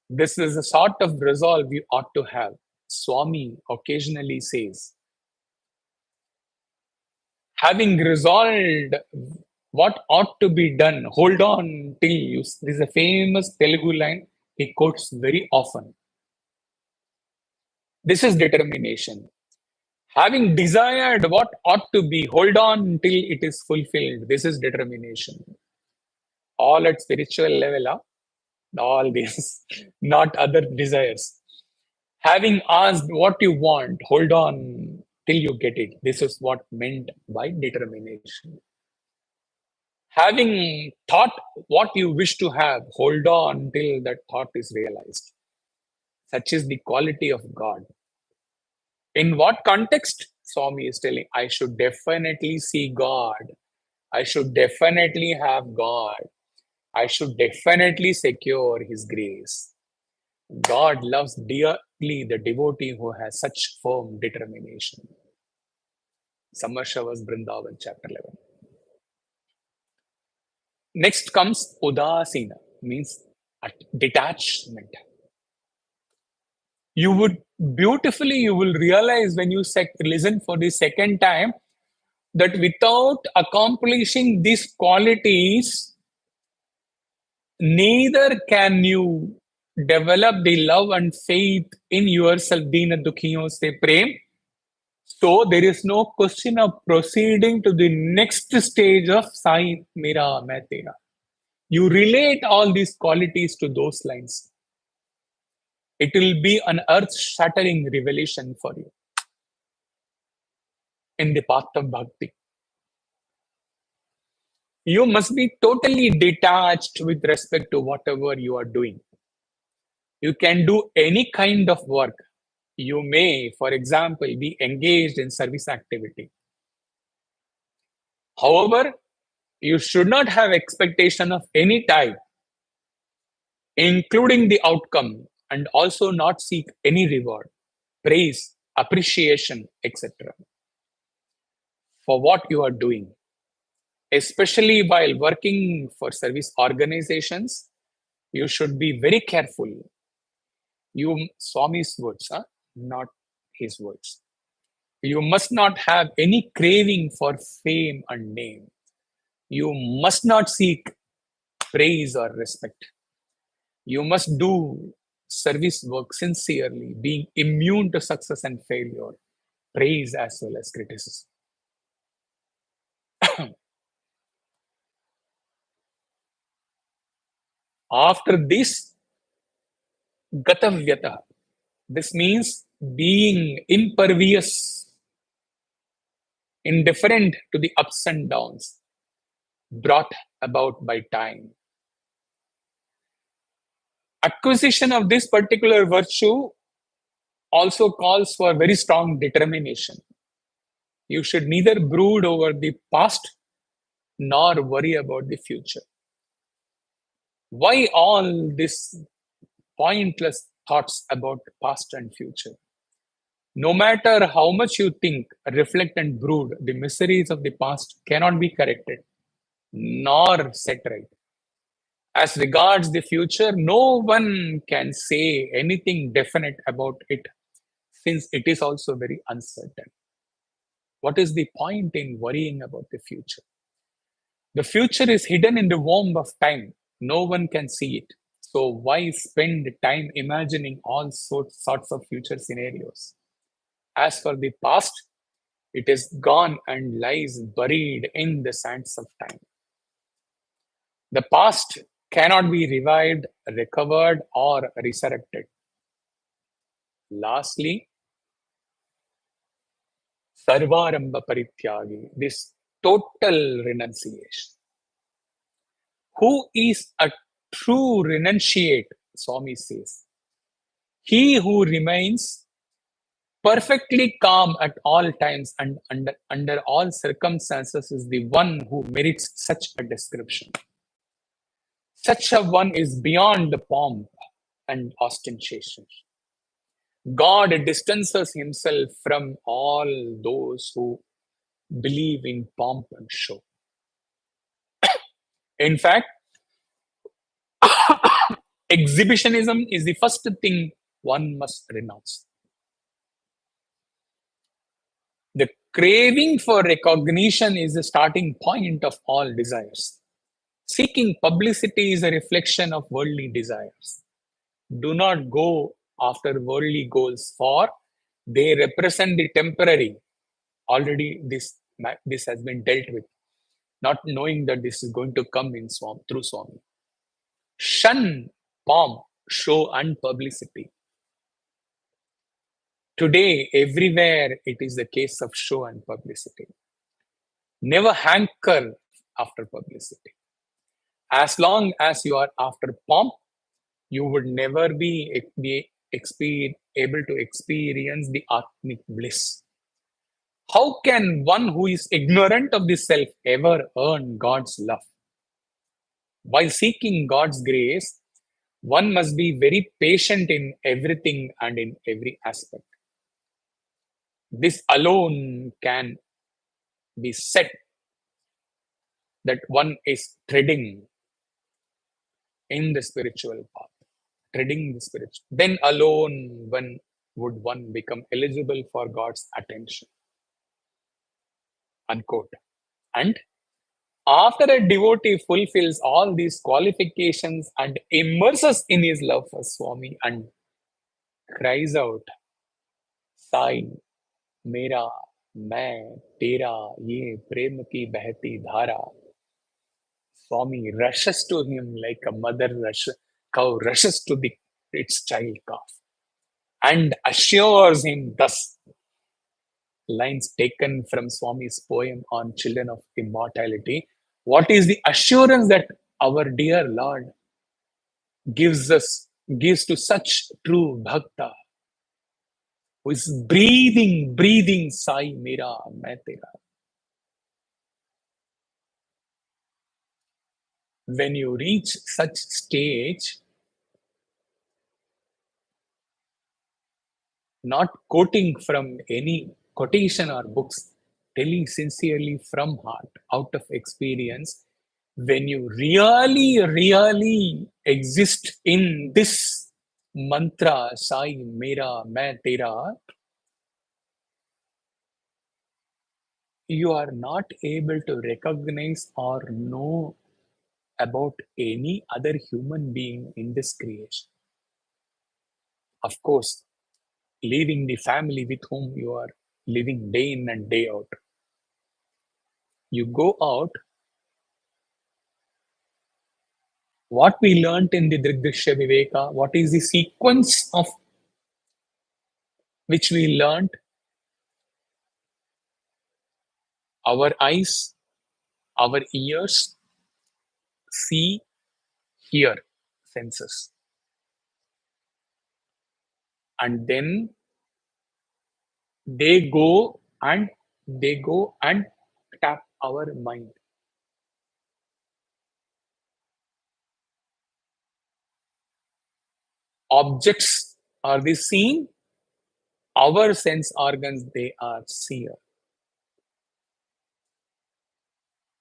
This is a sort of resolve you ought to have. Swami occasionally says, having resolved what ought to be done, hold on till you. This is a famous Telugu line he quotes very often. This is determination. Having desired what ought to be, hold on till it is fulfilled. This is determination. All at spiritual level, all these, not other desires. Having asked what you want, hold on till you get it. This is what meant by determination. Having thought what you wish to have, hold on till that thought is realized. Such is the quality of God. In what context? Swami is telling, I should definitely see God. I should definitely have God. I should definitely secure His grace. God loves dearly the devotee who has such firm determination. Summer Showers Brindavan, chapter 11. Next comes Udasina, means detachment. You would beautifully, you will realize when you listen for the second time, that without accomplishing these qualities, neither can you develop the love and faith in yourself. Deena, Dukhiyon say Prem. So there is no question of proceeding to the next stage of Sai Mera Main Tera. You relate all these qualities to those lines. It will be an earth-shattering revelation for you in the path of bhakti. You must be totally detached with respect to whatever you are doing. You can do any kind of work. You may, for example, be engaged in service activity. However, you should not have expectation of any type, including the outcome, and also not seek any reward, praise, appreciation, etc. for what you are doing. Especially while working for service organizations, you should be very careful. You, Swami's words, huh? Not his words. You must not have any craving for fame and name. You must not seek praise or respect. You must do service work sincerely, being immune to success and failure, praise as well as criticism. After this, gatavyata. This means being impervious, indifferent to the ups and downs brought about by time. Acquisition of this particular virtue also calls for very strong determination. You should neither brood over the past nor worry about the future. Why all these pointless thoughts about past and future? No matter how much you think, reflect, and brood, the miseries of the past cannot be corrected nor set right. As regards the future, no one can say anything definite about it since it is also very uncertain. What is the point in worrying about the future? The future is hidden in the womb of time. No one can see it. So why spend time imagining all sorts of future scenarios? As for the past, it is gone and lies buried in the sands of time. The past cannot be revived, recovered, or resurrected. Lastly, Sarvaramba Parityagi, this total renunciation. Who is a true renunciate? Swami says, he who remains perfectly calm at all times and under all circumstances is the one who merits such a description. Such a one is beyond the pomp and ostentation. God distances himself from all those who believe in pomp and show. In fact, exhibitionism is the first thing one must renounce. The craving for recognition is the starting point of all desires. Seeking publicity is a reflection of worldly desires. Do not go after worldly goals, for they represent the temporary. Already this has been dealt with, not knowing that this is going to come in Swami, through Swami. Shun pomp, show, and publicity. Today, everywhere it is the case of show and publicity. Never hanker after publicity. As long as you are after pomp, you would never be able to experience the Atmic bliss. How can one who is ignorant of the self ever earn God's love? While seeking God's grace, one must be very patient in everything and in every aspect. This alone can be said that one is treading in the spiritual path, treading the spiritual. Then alone one would become eligible for God's attention. Unquote. And after a devotee fulfills all these qualifications and immerses in his love for Swami and cries out, Sai, मेरा मैं तेरा ये प्रेम की बहती धारा. Swami rushes to him like a cow rushes to its child calf and assures him thus. Lines taken from Swami's poem on children of immortality. What is the assurance that our dear Lord gives to such true bhakta who is breathing Sai Mera Main Tera. When you reach such stage, not quoting from any quotation or books, telling sincerely from heart, out of experience, when you really exist in this mantra, Sai Mera Main Tera, you are not able to recognize or know about any other human being in this creation. Of course, leaving the family with whom you are living day in and day out. You go out, what we learnt in the Drigdrishya Viveka, what is the sequence of which we learnt? Our eyes, our ears, see, hear, senses. And then they go and they go and tap our mind. Objects are the seen, our sense organs, they are seer.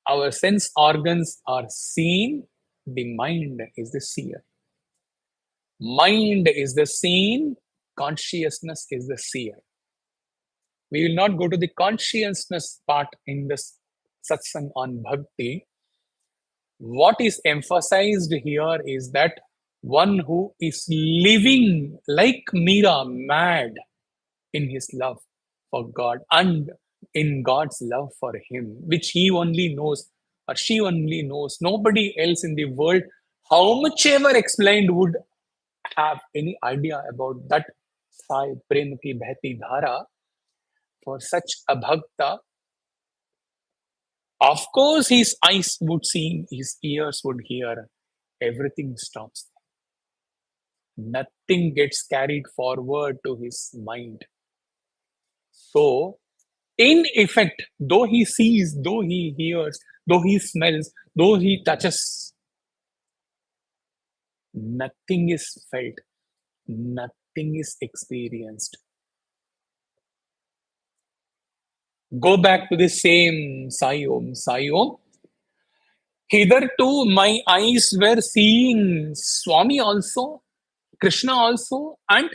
Our sense organs are seen, the mind is the seer. Mind is the seen, consciousness is the seer. We will not go to the consciousness part in this satsang on bhakti. What is emphasized here is that one who is living like Mira, mad in his love for God and in God's love for him, which he only knows or she only knows. Nobody else in the world, how much ever explained, would have any idea about that Sai Prem ki Bhati Dhara. For such a bhakta, of course, his eyes would see, his ears would hear, everything stops. Nothing gets carried forward to his mind. So, in effect, though he sees, though he hears, though he smells, though he touches, nothing is felt, nothing is experienced. Go back to the same Sai Om. Sai Om. Hitherto, my eyes were seeing Swami also, Krishna also, and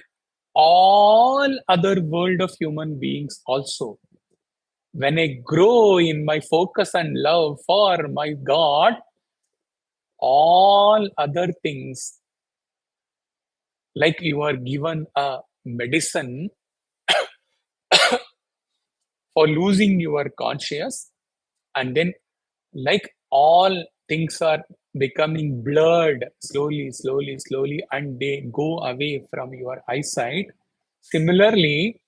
all other world of human beings also. When I grow in my focus and love for my God, all other things, like you are given a medicine for losing your conscious, and then like all things are becoming blurred slowly, and they go away from your eyesight. Similarly,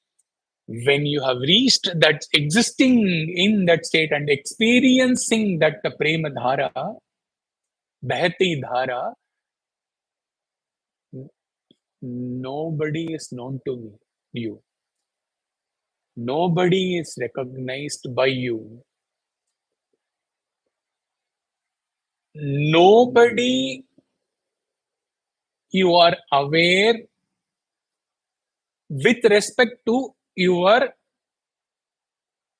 when you have reached that existing in that state and experiencing that prema dhara, bahati dhara, nobody is known to you. Nobody is recognized by you. Nobody you are aware with respect to your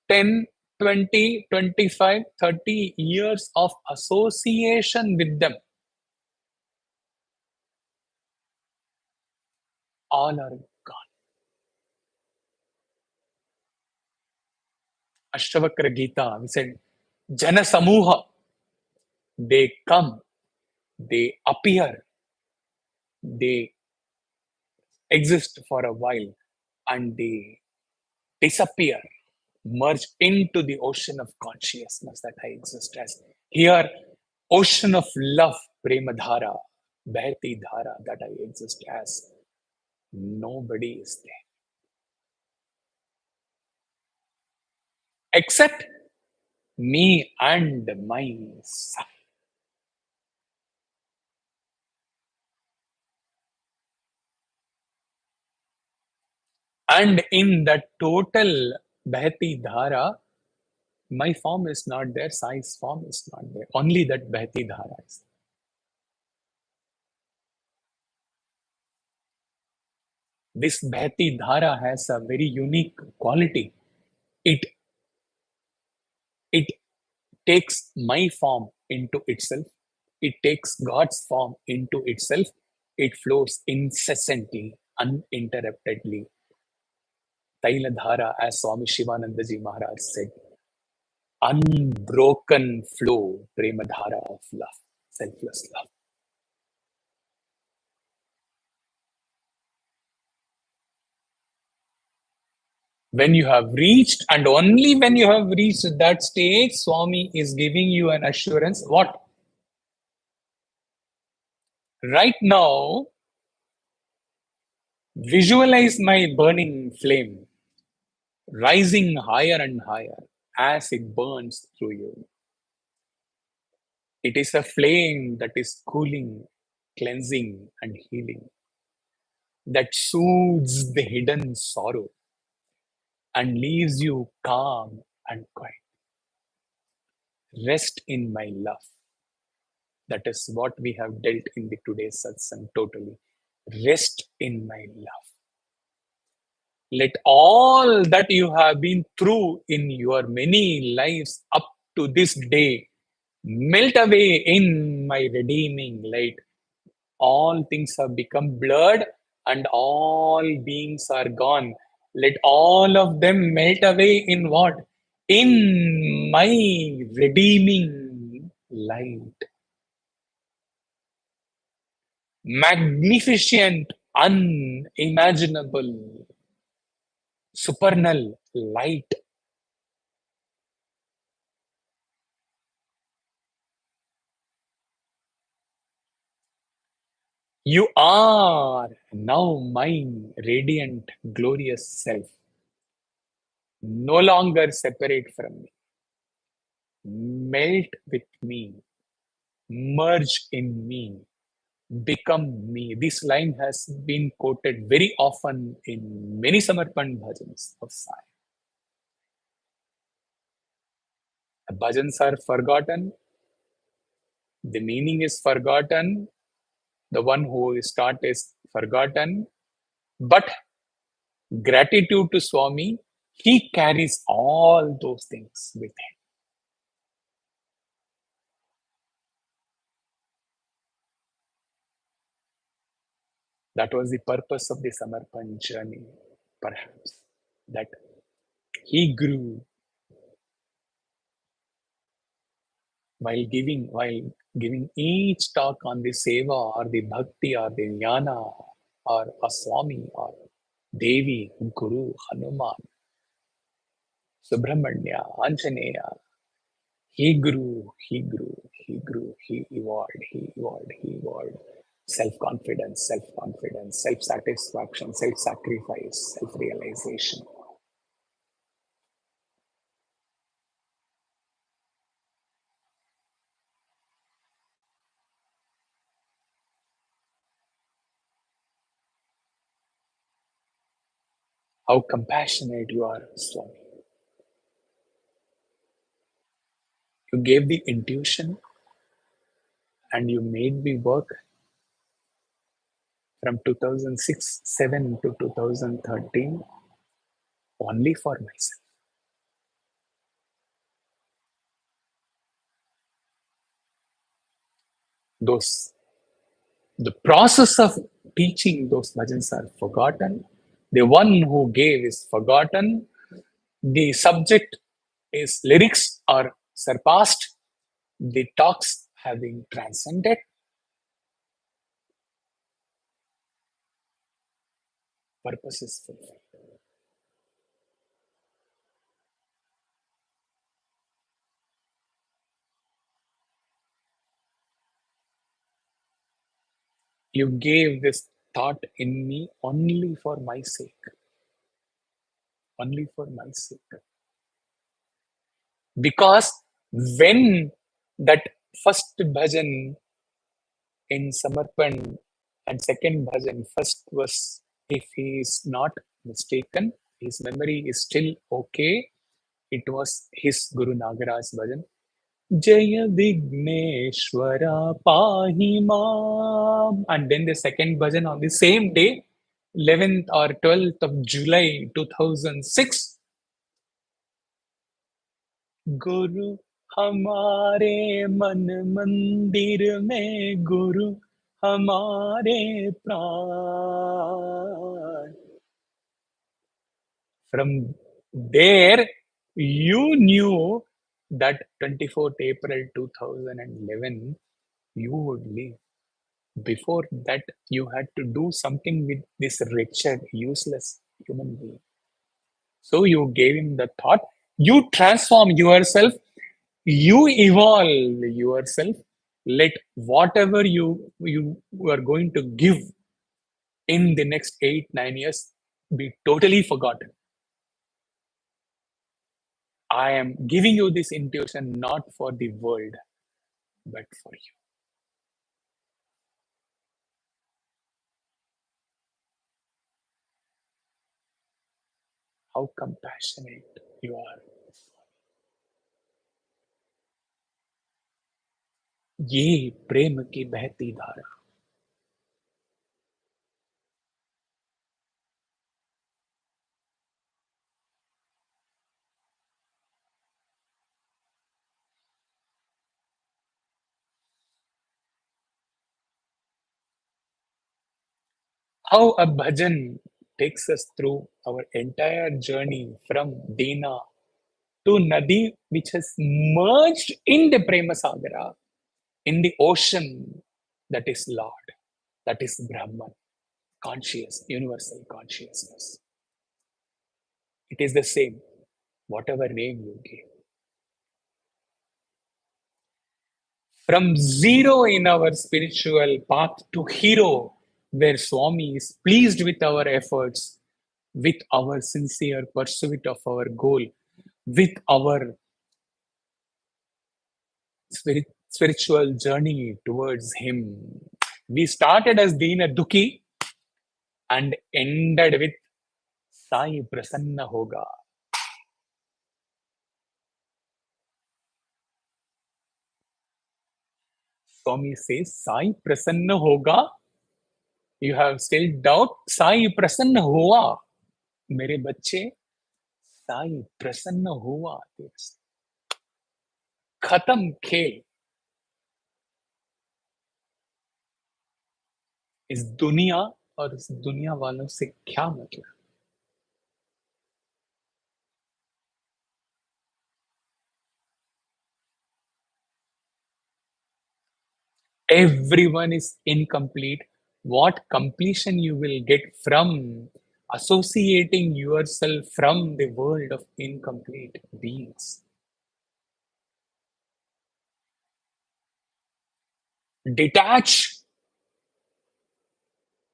10, 20, 25, 30 years of association with them. All are gone. Ashtavakra Gita, we said, Jana Samuha, they come, they appear, they exist for a while, and they disappear, merge into the ocean of consciousness that I exist as. Here, ocean of love, Premadhara, Bhati Dhara, that I exist as. Nobody is there except me and myself. And in that total Bhati Dhara, my form is not there, Sai's form is not there. Only that Bhati Dhara is. This Bhati Dhara has a very unique quality. It it takes my form into itself. It takes God's form into itself. It flows incessantly, uninterruptedly. Taila Dhara, as Swami Shivanandaji Maharaj said, unbroken flow, Prema Dhara of love, selfless love. When you have reached, and only when you have reached that stage, Swami is giving you an assurance. What? Right now, visualize my burning flame rising higher and higher as it burns through you. It is a flame that is cooling, cleansing, and healing, that soothes the hidden sorrow and leaves you calm and quiet. Rest in my love. That is what we have dealt in the today's satsang totally. Rest in my love. Let all that you have been through in your many lives up to this day melt away in my redeeming light. All things have become blurred and all beings are gone. Let all of them melt away in what? In my redeeming light. Magnificent, unimaginable, supernal light. You are now mine, radiant, glorious self, no longer separate from me. Melt with me, merge in me, become me. This line has been quoted very often in many Samarpan bhajans of Sai. The bhajans are forgotten, the meaning is forgotten, the one who start is forgotten, but gratitude to Swami, he carries all those things with him. That was the purpose of the Samarpan journey, perhaps, that he grew while giving each talk on the seva or the bhakti or the jnana or a Swami or Devi, Guru, Hanuman, Subramanya, Anjaneya. He grew, he grew, he grew, he evolved, he evolved, he evolved. Self-confidence, self-confidence, self-satisfaction, self-sacrifice, self-realization. How compassionate you are, Swami. You gave the intuition and you made me work from 2006-7 to 2013 only for myself. Those the process of teaching those bhajans are forgotten. The one who gave is forgotten. The subject His lyrics are surpassed. The talks have been transcended. Purpose is fulfilled. You gave this thought in me only for my sake. Only for my sake. Because when that first bhajan in Samarpan and second bhajan, first was, if he is not mistaken, his memory is still okay. It was his Guru Nagaraj bhajan. Jaya Vigneshwara Pahi Mam. And then the second bhajan on the same day, 11th or 12th of July 2006. गुरु हमारे मन मंदिर में गुरु हमारे प्राण. From there, you knew that 24th April 2011, you would leave. Before that, you had to do something with this wretched, useless human being. So you gave him the thought, you transform yourself, you evolve yourself. Let whatever you are going to give in the next 8 9 years be totally forgotten. I am giving you this intuition not for the world, but for you. How compassionate you are. ये प्रेम की बहती धारा. How a bhajan takes us through our entire journey from Deena to Nadi, which has merged in the Prema Sagara, in the ocean that is Lord, that is Brahman, conscious, universal consciousness. It is the same, whatever name you give. From zero in our spiritual path to hero, where Swami is pleased with our efforts, with our sincere pursuit of our goal, with our spiritual journey towards Him. We started as Deena Dukhi and ended with Sai Prasanna Hoga. Swami says, Sai Prasanna Hoga. You have still doubt? Sai Prasanna Hua. मेरे बच्चे साई प्रसन्न हुआ तेरे से. खत्म खेल. इस दुनिया और इस दुनिया वालों से क्या मतलब. Everyone is incomplete. What completion you will get from associating yourself from the world of incomplete beings. Detach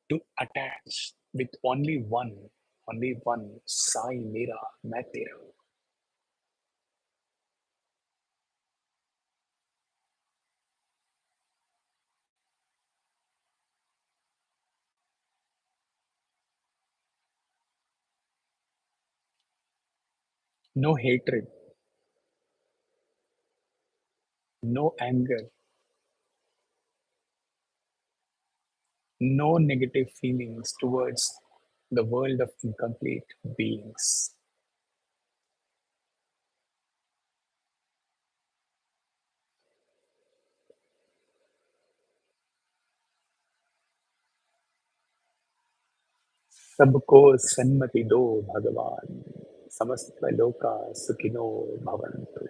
to attach with only one. Sai mera, main tera. No hatred, no anger, no negative feelings towards the world of incomplete beings. सबको सन्मति दो भगवान. Samastra loka sukino bhavantu.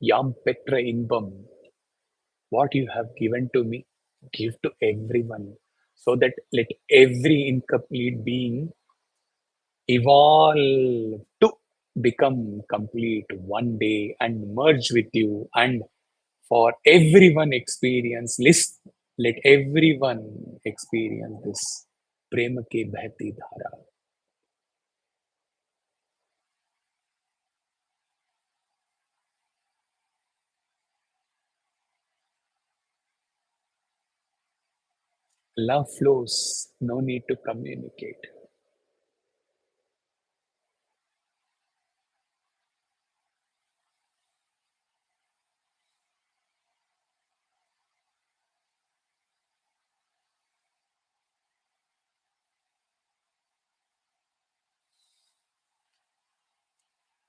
Yam petra inbam. What you have given to me, give to everyone, so that let every incomplete being evolve to become complete one day and merge with you. And for everyone experience, let everyone experience this prema ki bahti dhara. Love flows, no need to communicate.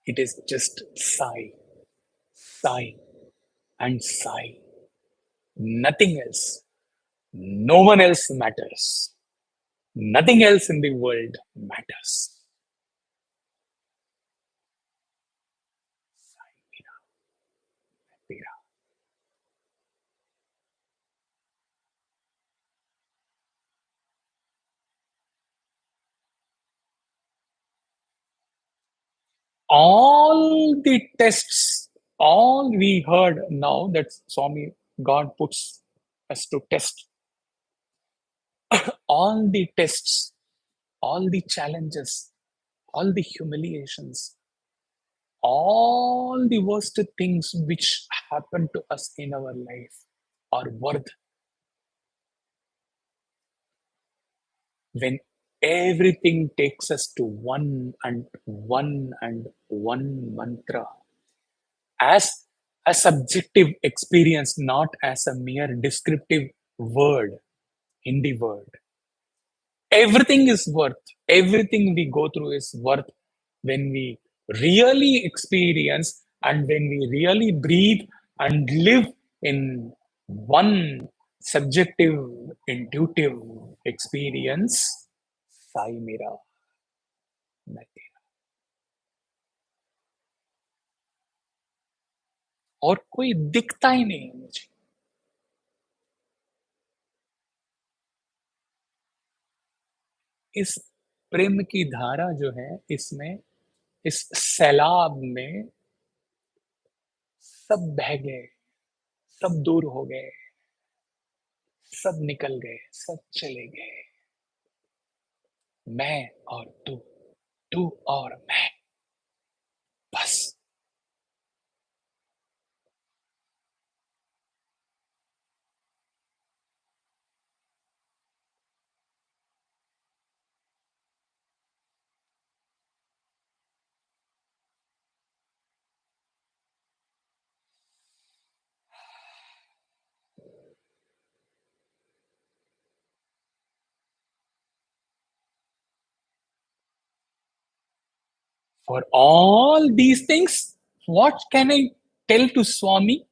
It is just sigh, sigh, and sigh. Nothing else. No one else matters. Nothing else in the world matters. All the tests, all we heard now that Swami God puts us to test, all the tests, all the challenges, all the humiliations, all the worst things which happen to us in our life are worth when everything takes us to one mantra as a subjective experience, not as a mere descriptive word, Hindi word. Everything is worth, everything we go through is worth when we really experience and when we really breathe and live in one subjective, intuitive experience. Sai Mera, मैं तेरा। और कोई दिखता ही नहीं है मुझे। इस प्रेम की धारा जो है इसमें, इस सैलाब में सब बह गए, सब दूर हो गए, सब निकल गए, सब चले गए। मैं और तू और मैं, बस। For all these things, what can I tell to Swami?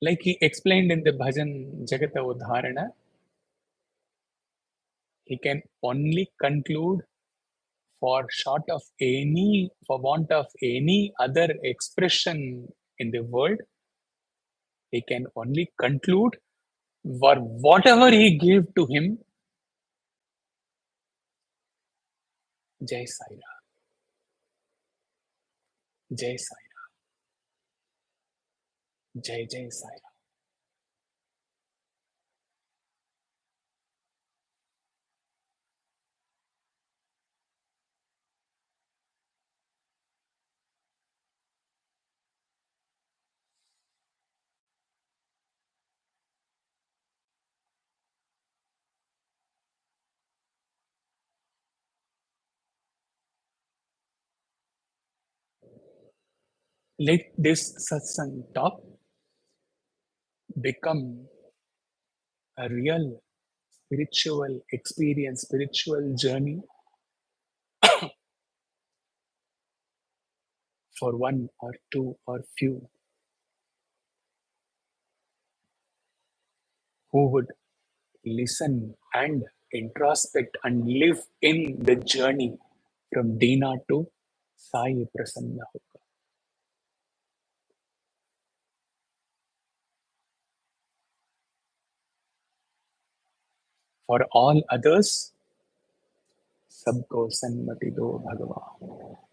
Like he explained in the Bhajan Jagata Udharana, he can only conclude for want of any other expression in the world, he can only conclude for whatever he gave to him, Jai Sai Ram, Jai Sai Ram, Jai Jai Sai Ram. Let this satsang talk become a real spiritual experience, spiritual journey for one or two or few who would listen and introspect and live in the journey from Deena to Sai Prasanna Hoga. For all others, सबको सन्मति दो भगवान.